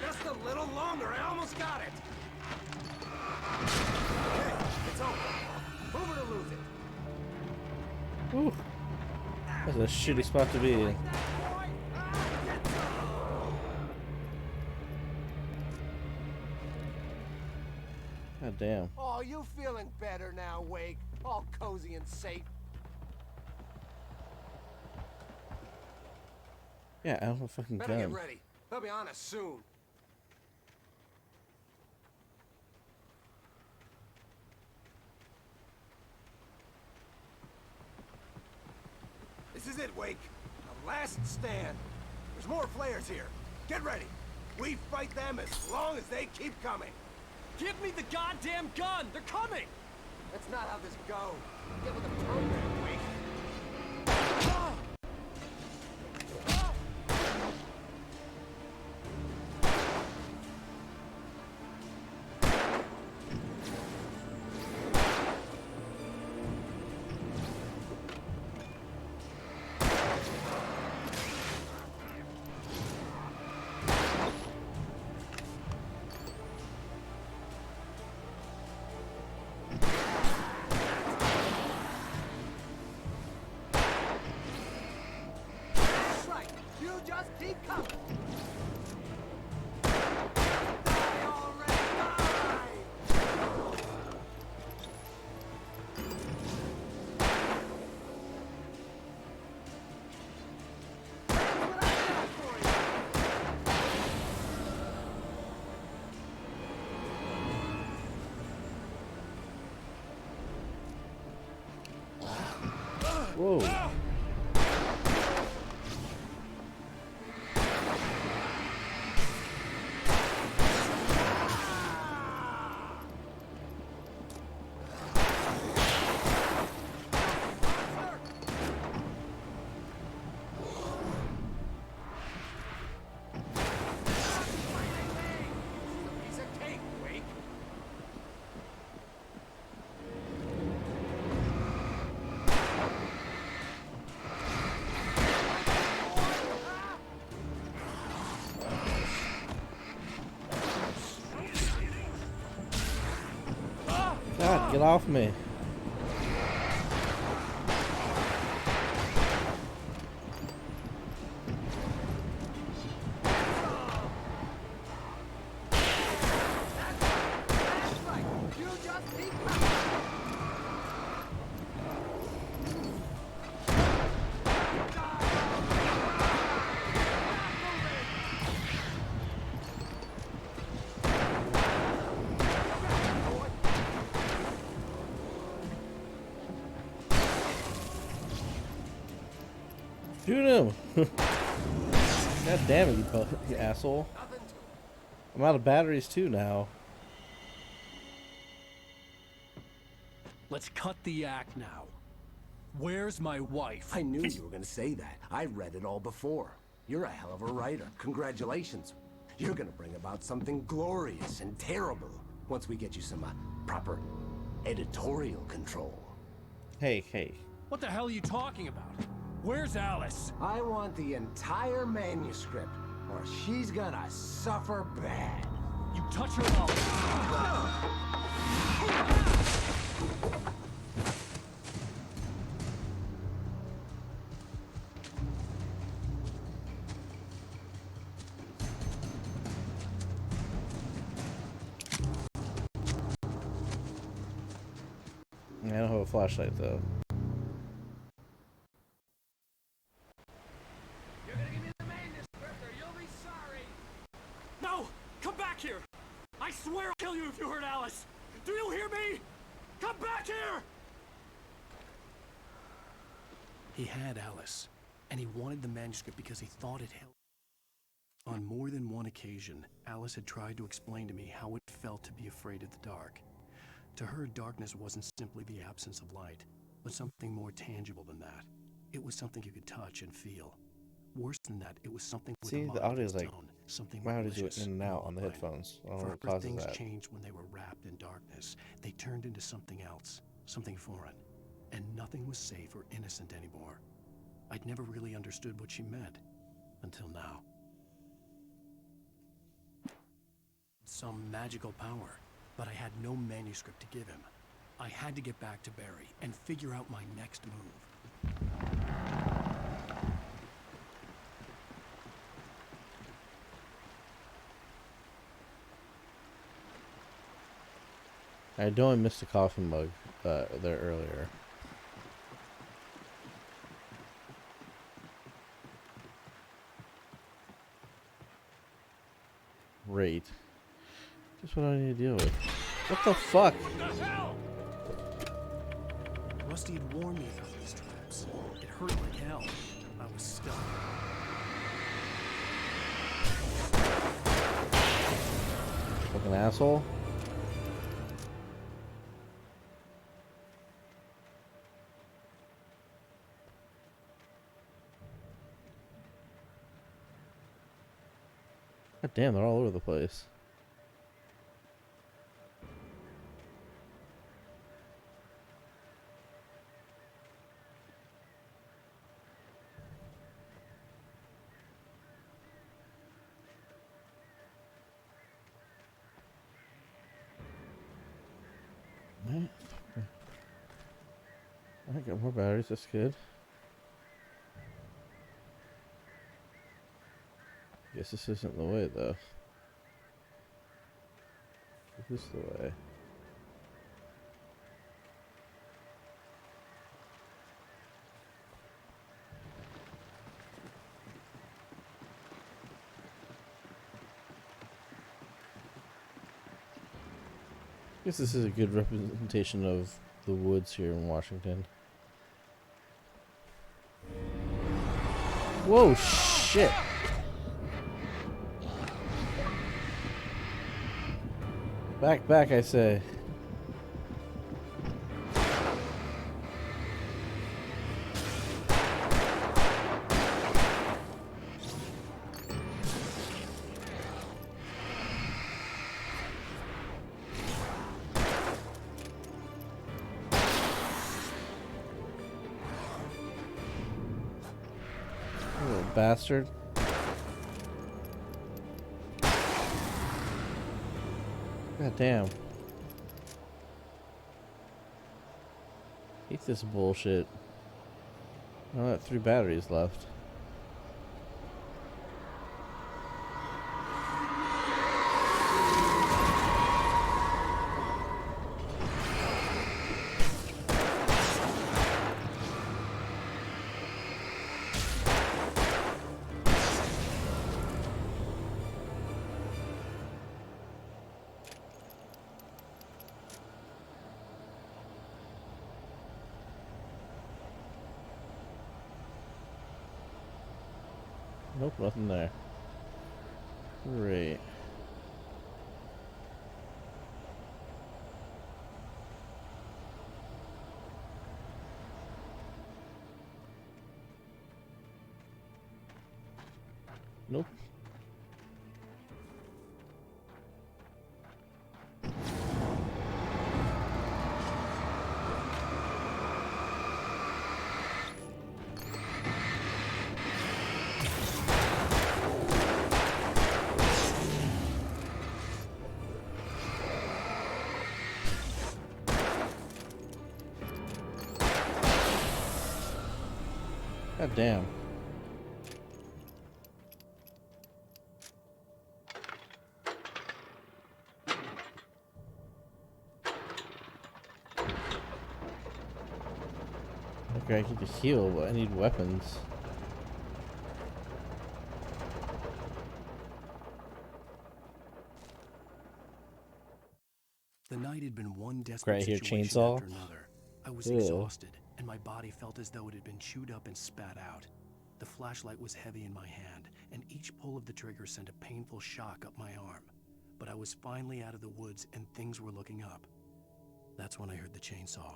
Just a little longer. I almost got it. Okay, it's over. Move it or lose it. Ooh. That's a shitty spot to be in. God damn. Oh, you feeling better now, Wake? All cozy and safe. Yeah, I don't have a fucking Better get gun. ready. They'll be on us soon. This is it, Wake. The last stand. There's more flares here. Get ready. We fight them as long as they keep coming. Give me the goddamn gun! They're coming! That's not how this goes. Get with the program, Wake. Ah! Whoa. Piece of cake, Wake. God, get off me. You just keep Shoot him! God damn it, you asshole. I'm out of batteries too now. Let's cut the act now. Where's my wife? I knew you were gonna say that. I read it all before. You're a hell of a writer. Congratulations. You're gonna bring about something glorious and terrible once we get you some proper editorial control. Hey, hey. What the hell are you talking about? Where's Alice? I want the entire manuscript, or she's gonna suffer bad. You touch her mouth. I don't have a flashlight though. You're gonna give me the manuscript, or you'll be sorry. No! Come back here! I swear I'll kill you if you hurt Alice! Do you hear me? Come back here! He had Alice, and he wanted the manuscript because he thought it held. On more than one occasion, Alice had tried to explain to me how it felt to be afraid of the dark. To her, darkness wasn't simply the absence of light, but something more tangible than that. It was something you could touch and feel. Worse than that, it was something with See, a the mind audio's of its like, own, something my audio's malicious in and out on the malign. headphones. I don't know what Forever causes things that. changed when they were wrapped in darkness. They turned into something else, something foreign, and nothing was safe or innocent anymore. I'd never really understood what she meant, until now. Some magical power, but I had no manuscript to give him. I had to get back to Barry and figure out my next move. I know I missed a coffee mug there earlier. Great. Just what I need to deal with. What the fuck? Rusty had warned me about these traps. It hurt like hell. I was stuck. Fucking asshole. God damn, they're all over the place. I got more batteries, that's good. Guess this isn't the way though. This is the way. Guess this is a good representation of the woods here in Washington. Whoa, shit. Back, back, I say. Little bastard. God damn. Hate this bullshit. I only got 3 batteries left. Nope, nothing there. Great. Nope. God damn. Okay, I need to heal, but I need weapons. The night had been one desperate Right here, situation chainsaw. after another. I was Ew. exhausted, and my body felt as though it had been chewed up and spat out. The flashlight was heavy in my hand, and each pull of the trigger sent a painful shock up my arm. But I was finally out of the woods, and things were looking up. That's when I heard the chainsaw.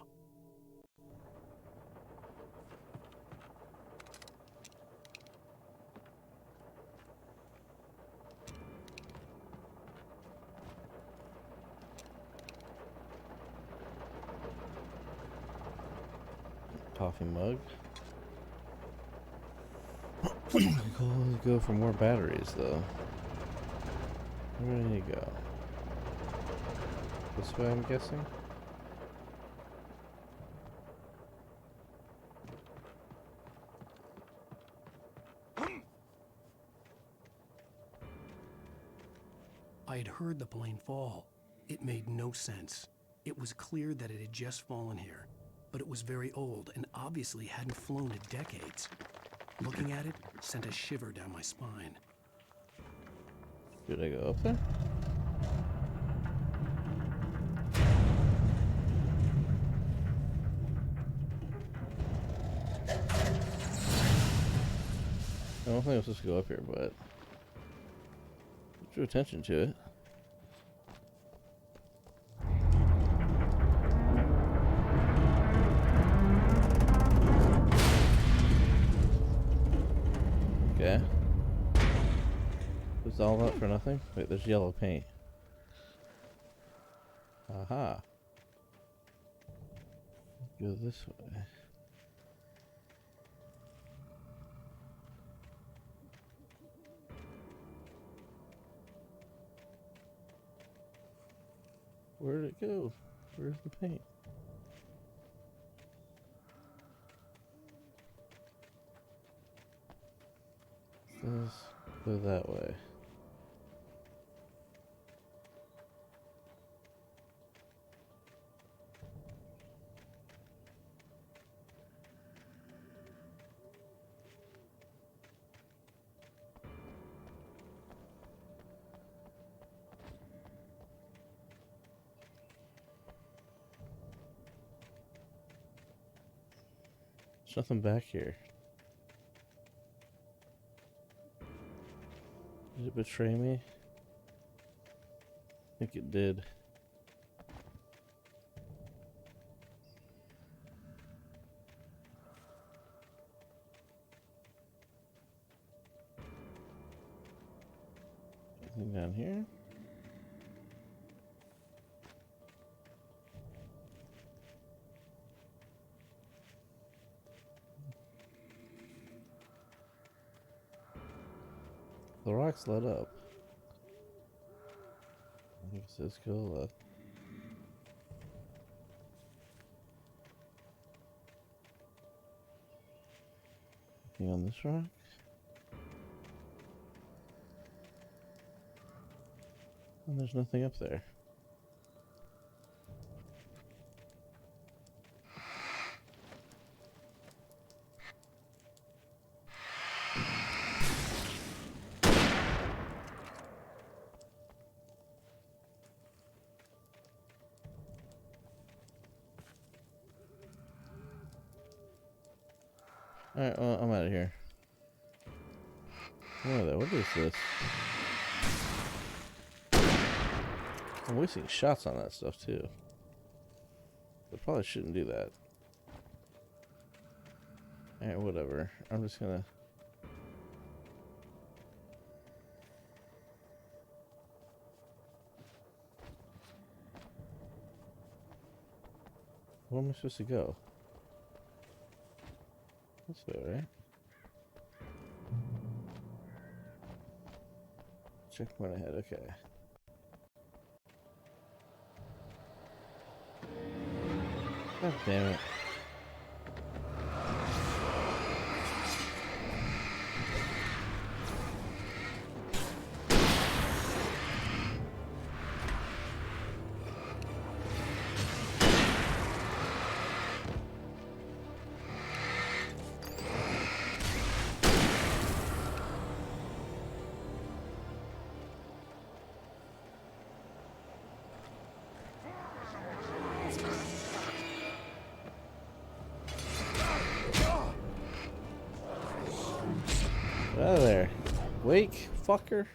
Coffee mug. Go for more batteries, though. Where do I need to go? This way, I'm guessing? I had heard the plane fall. It made no sense. It was clear that it had just fallen here, but it was very old and obviously hadn't flown in decades. Looking at it sent a shiver down my spine. Did I go up there? I don't think I was supposed to go up here, but drew attention to it. Okay. Was all that for nothing? Wait, there's yellow paint. Aha. Go this way. Where did it go? Where's the paint? Let's go that way. There's nothing back here. it betray me? I think it did. Anything down here? The rock's lit up. I think it says go left. Anything on this rock? And there's nothing up there. Alright, well, I'm out of here. What is this? I'm wasting shots on that stuff too. I probably shouldn't do that. Alright, whatever. I'm just gonna... Where am I supposed to go? This way, right? Checkpoint ahead, okay. God damn it. Get out of there. Wake, fucker.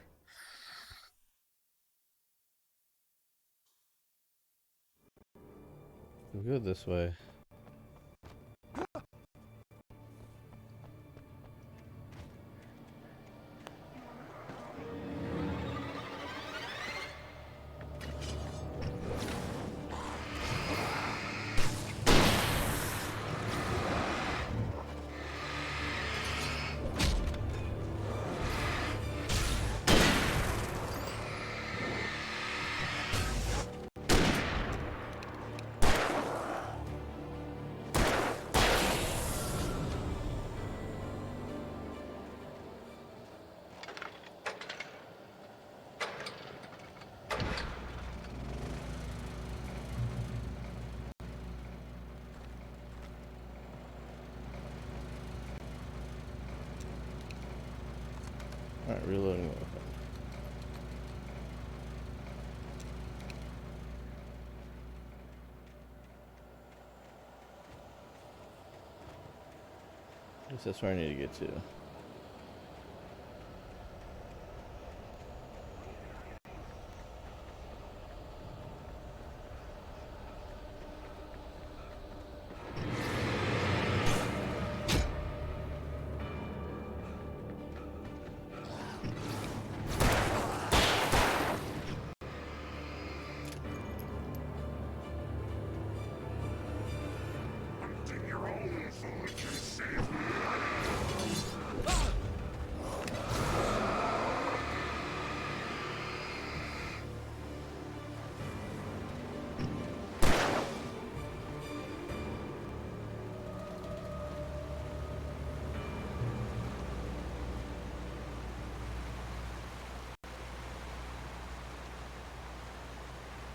We're good this way. Alright, reloading the weapon. I guess that's where I need to get to.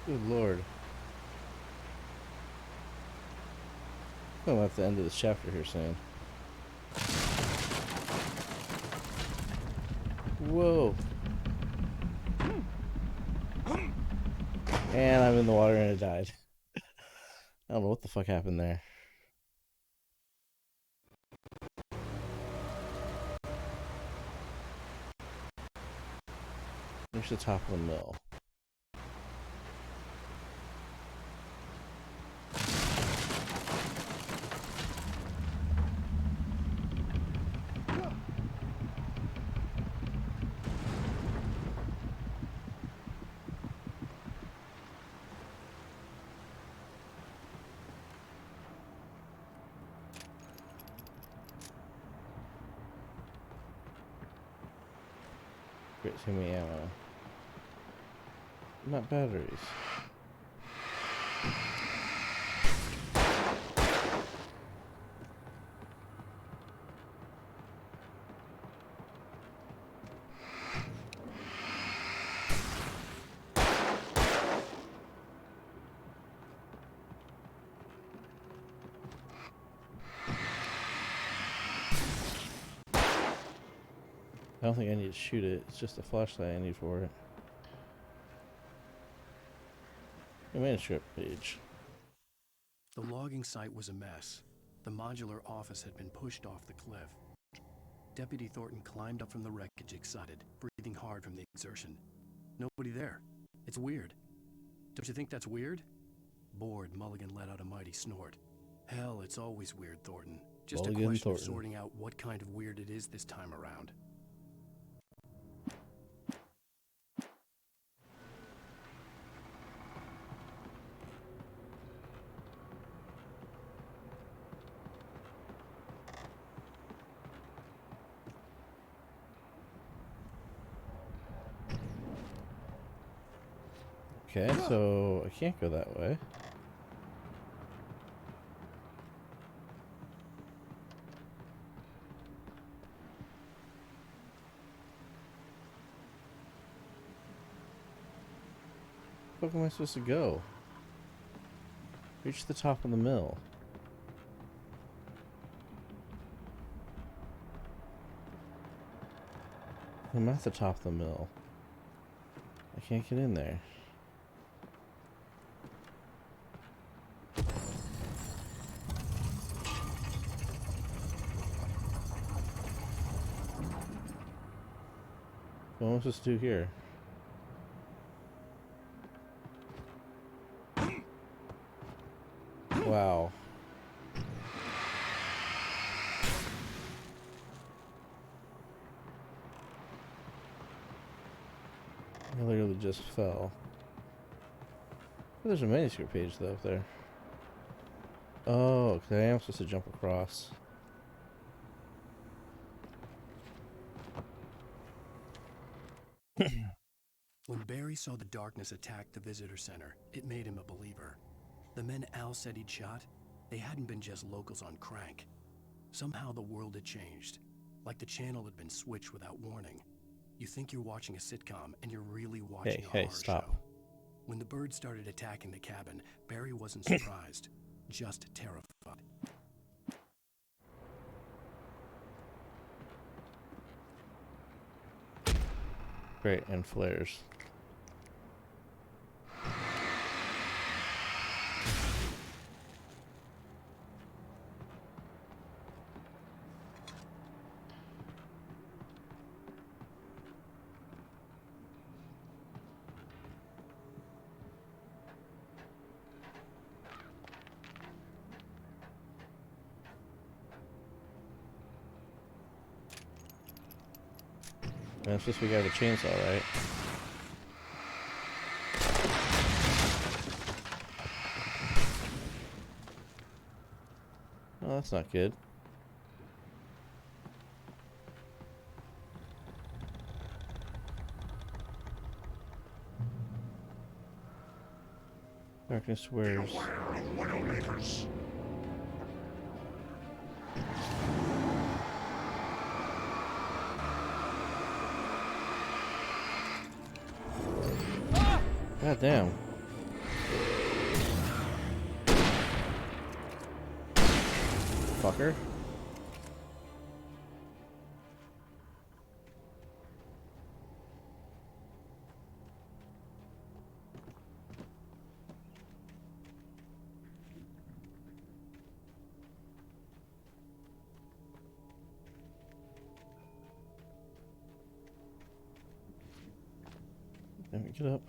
Good lord. I'm at the end of this chapter here soon. Whoa. And I'm in the water and it died. I don't know what the fuck happened there. Reach the top of the mill. Great, too many ammo. Not batteries. I don't think I need to shoot it. It's just a flashlight I need for it. A manuscript page. The logging site was a mess. The modular office had been pushed off the cliff. Deputy Thornton climbed up from the wreckage excited, breathing hard from the exertion. Nobody there. It's weird. Don't you think that's weird? Bored, Mulligan let out a mighty snort. Hell, it's always weird, Thornton. Just Mulligan a question Thornton. of sorting out what kind of weird it is this time around. Okay, so I can't go that way. Where am I supposed to go? Reach the top of the mill. I'm at the top of the mill. I can't get in there. What am I supposed to do here? Wow. I literally just fell. Oh, there's a manuscript page though up there. Oh, okay, I am supposed to jump across. When Barry saw the darkness attack the visitor center, it made him a believer. The men Al said he'd shot, they hadn't been just locals on crank. Somehow the world had changed, like the channel had been switched without warning. You think you're watching a sitcom, and you're really watching a horror stop. show. When the birds started attacking the cabin, Barry wasn't surprised, just terrified. Great, and flares. And it's supposed to be the guy with a chainsaw, right? Oh, that's not good. Darkness wears. God damn. Fucker. pick it up.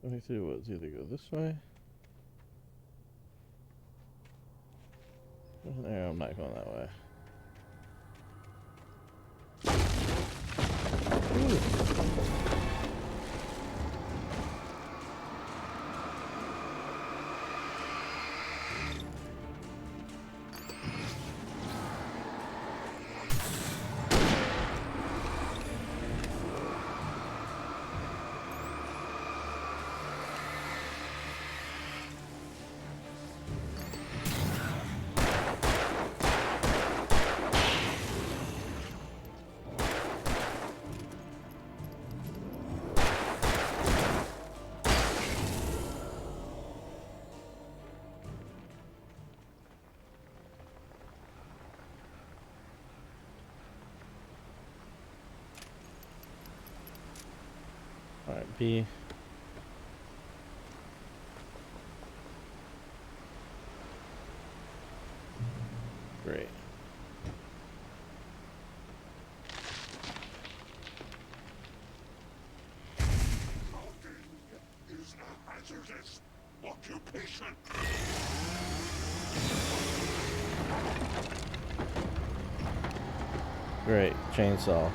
Let me see what's either go this way. No, I'm not going that way. Alright, B. Great. Is a hazardous occupation. Great, chainsaw.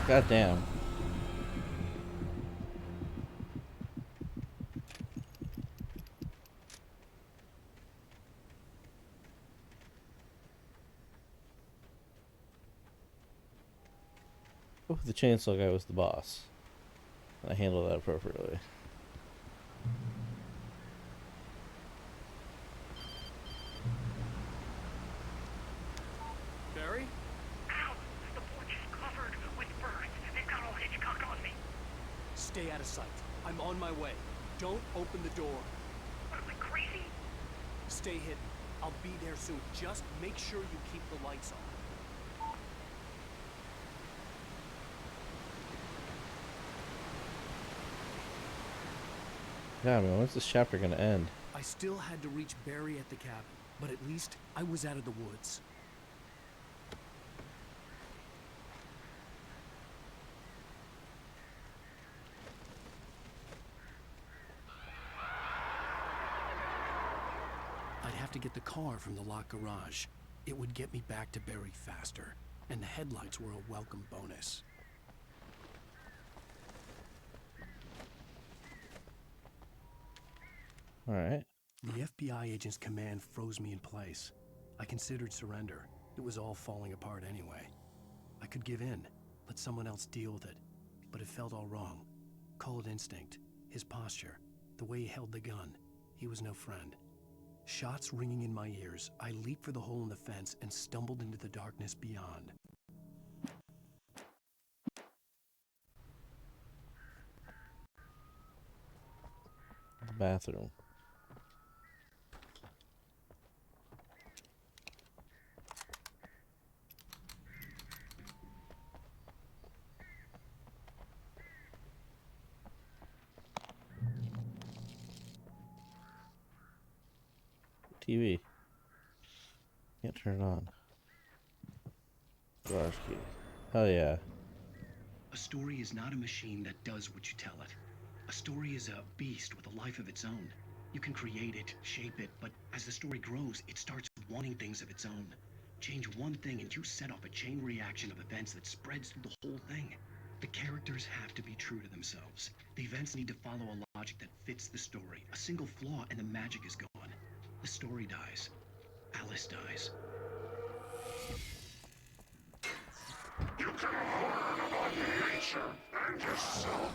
God damn. Oh, the chainsaw guy was the boss. I handled that appropriately. Barry? Ow! The porch is covered with birds. They've got all Hitchcock on me. Stay out of sight. I'm on my way. Don't open the door. What am I, crazy? Stay hidden. I'll be there soon. Just make sure you keep the lights on. God, man, when's this chapter gonna end? I still had to reach Barry at the cabin, but at least I was out of the woods. I'd have to get the car from the locked garage. It would get me back to Barry faster, and the headlights were a welcome bonus. Alright. The FBI agent's command froze me in place. I considered surrender. It was all falling apart anyway. I could give in, let someone else deal with it, but it felt all wrong. Call it instinct, his posture, the way he held the gun. He was no friend. Shots ringing in my ears, I leaped for the hole in the fence and stumbled into the darkness beyond. The bathroom. TV. Can't turn it on. Garage key. Hell yeah. A story is not a machine that does what you tell it. A story is a beast with a life of its own. You can create it, shape it, but as the story grows, it starts wanting things of its own. Change one thing and you set off a chain reaction of events that spreads through the whole thing. The characters have to be true to themselves. The events need to follow a logic that fits the story. A single flaw and the magic is gone. The story dies. Alice dies. You can learn about nature and yourself.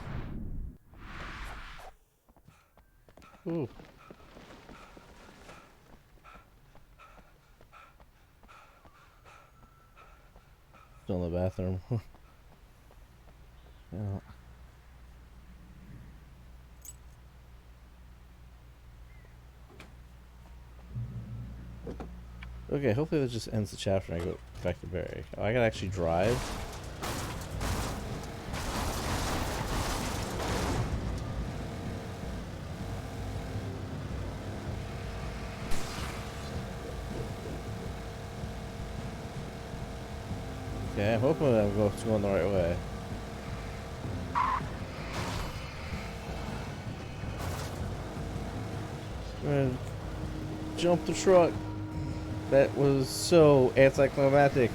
Ooh. Still in the bathroom. Yeah. Okay, hopefully that just ends the chapter and I go back to Barry. Oh, I gotta actually drive? Okay, I'm hoping I'm going the right way. I'm gonna jump the truck. That was so anticlimactic.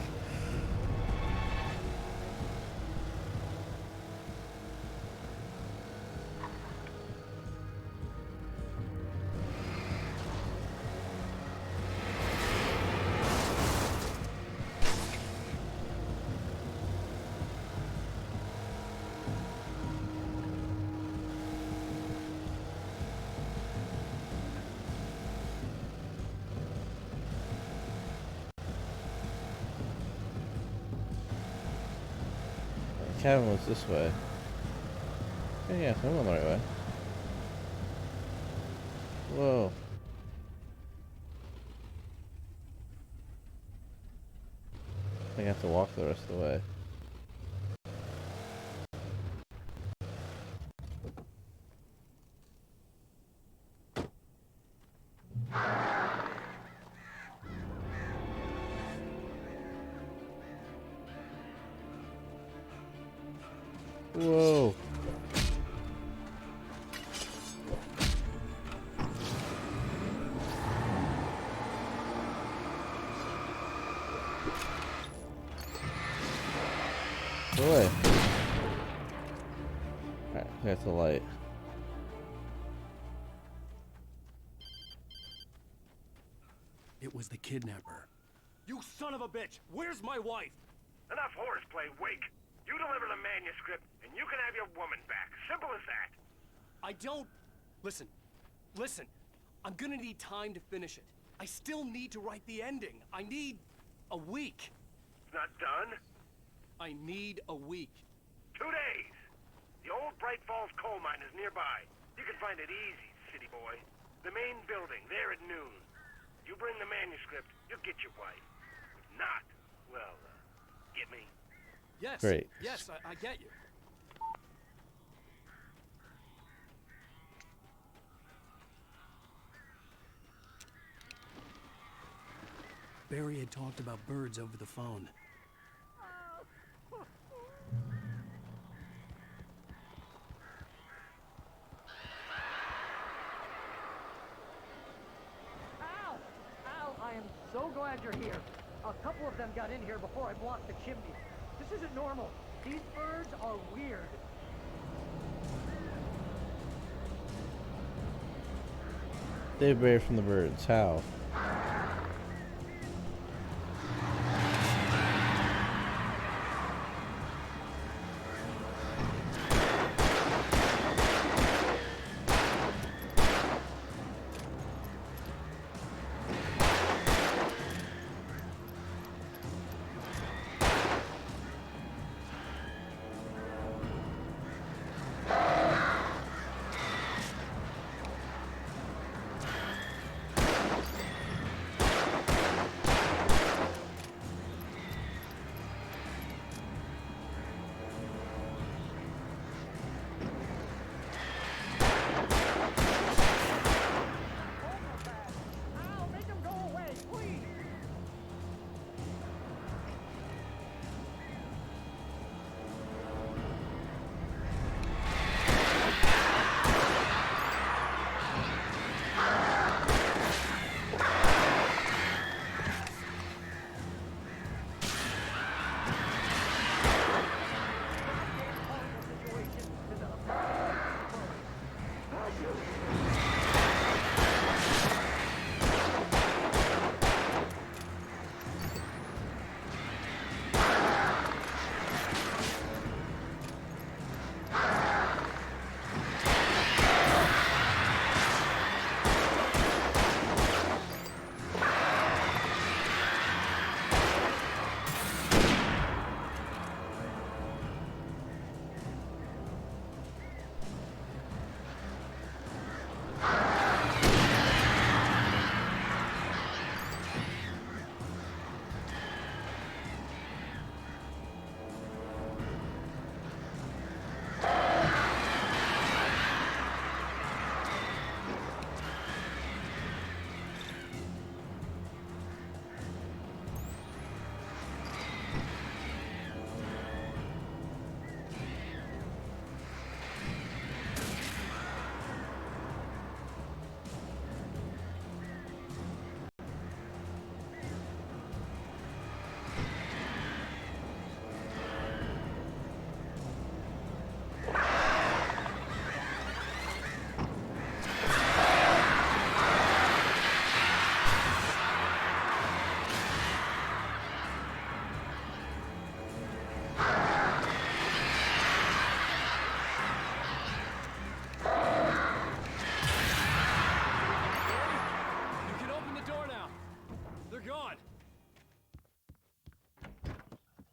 The cabin was this way. Yeah, I'm on the right way. Whoa. I think I have to walk the rest of the way. Whoa. Go away. Alright, that's the light. It was the kidnapper. You son of a bitch! Where's my wife? Enough horseplay, Wake. You deliver the manuscript, and you can have your woman back. Simple as that. I don't... Listen. Listen. I'm gonna need time to finish it. I still need to write the ending. I need... a week. It's not done? I need a week. 2 days. The old Bright Falls coal mine is nearby. You can find it easy, city boy. The main building, there at noon. You bring the manuscript, you'll get your wife. If not, well, get me? Yes. Great. Yes, I get you. Barry had talked about birds over the phone. Ow! Ow! I am so glad you're here. A couple of them got in here before I blocked the chimney. This isn't normal. These birds are weird. Save Barry from the birds. How?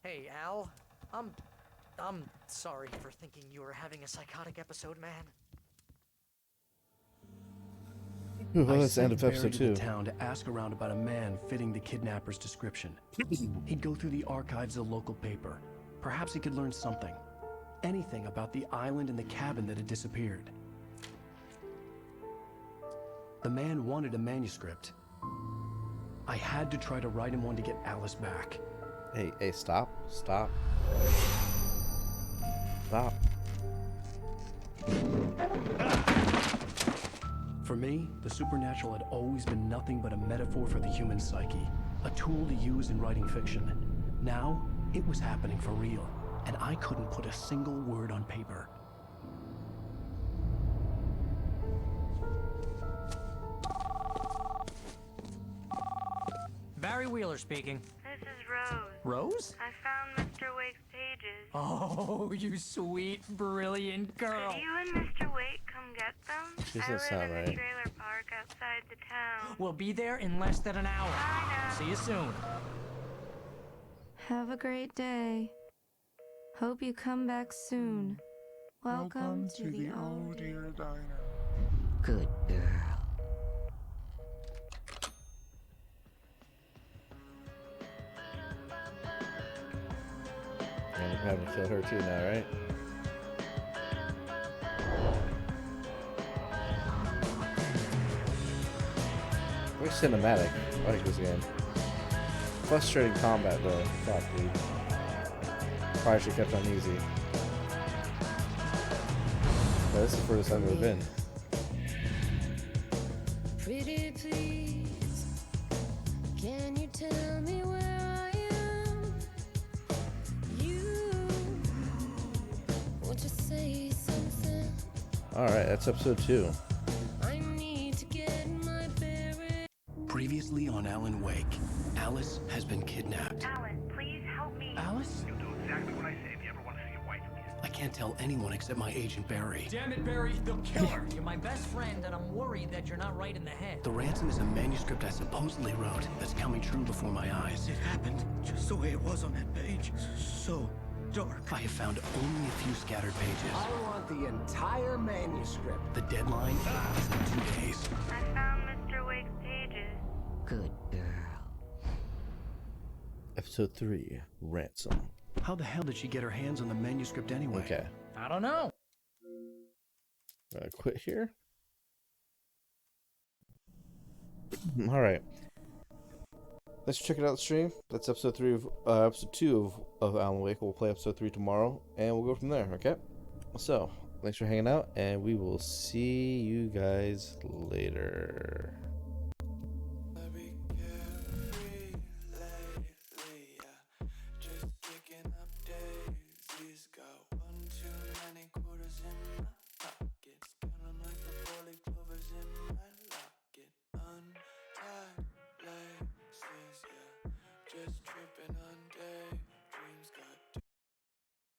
Hey, Al. I'm sorry for thinking you were having a psychotic episode, man. Well, I that's the end sent of Barry episode to the 2. town to ask around about a man fitting the kidnapper's description. He'd go through the archives of the local paper. Perhaps he could learn something. Anything about the island and the cabin that had disappeared. The man wanted a manuscript. I had to try to write him one to get Alice back. Hey, stop. Stop. Stop. For me, the supernatural had always been nothing but a metaphor for the human psyche, a tool to use in writing fiction. Now, it was happening for real, and I couldn't put a single word on paper. Barry Wheeler speaking. This is Rose. Rose? I found Mr. Wake's pages. Oh, you sweet, brilliant girl. Could you and Mr. Wake come get them? She doesn't I live sound in right. the trailer park outside the town. We'll be there in less than an hour. I know. See you soon. Have a great day. Hope you come back soon. Welcome to the old dear diner. Good girl. And you're having to kill her too now, right? Very cinematic. I like this game. Frustrating combat though. Fuck, dude. Probably should have kept on easy. Yeah, this is the furthest I've ever been. Pretty please, can you tell me where I am? You want to say something? Alright, that's episode 2. I need to get my bearings. Previously on Alan Wake, Alice has been kidnapped. Alan, please help me. Alice? You'll do exactly what I say if you ever want to see your wife again. I can't tell anyone except my agent Barry. Damn it, Barry, they'll kill her. You're my best friend, and I'm worried that you're not right in the head. The ransom is a manuscript I supposedly wrote that's coming true before my eyes. It happened just the way it was on that page. So dark. I have found only a few scattered pages. I want the entire manuscript. The deadline is in 2 days. I found Mr. Wake's pages. Good girl. Episode 3, Ransom. How the hell did she get her hands on the manuscript anyway? Okay. I don't know. Quit here. Alright. Let's check it out the stream. That's episode 3 of episode 2 of Alan Wake. We'll play episode 3 tomorrow and we'll go from there, okay? So, thanks for hanging out and we will see you guys later.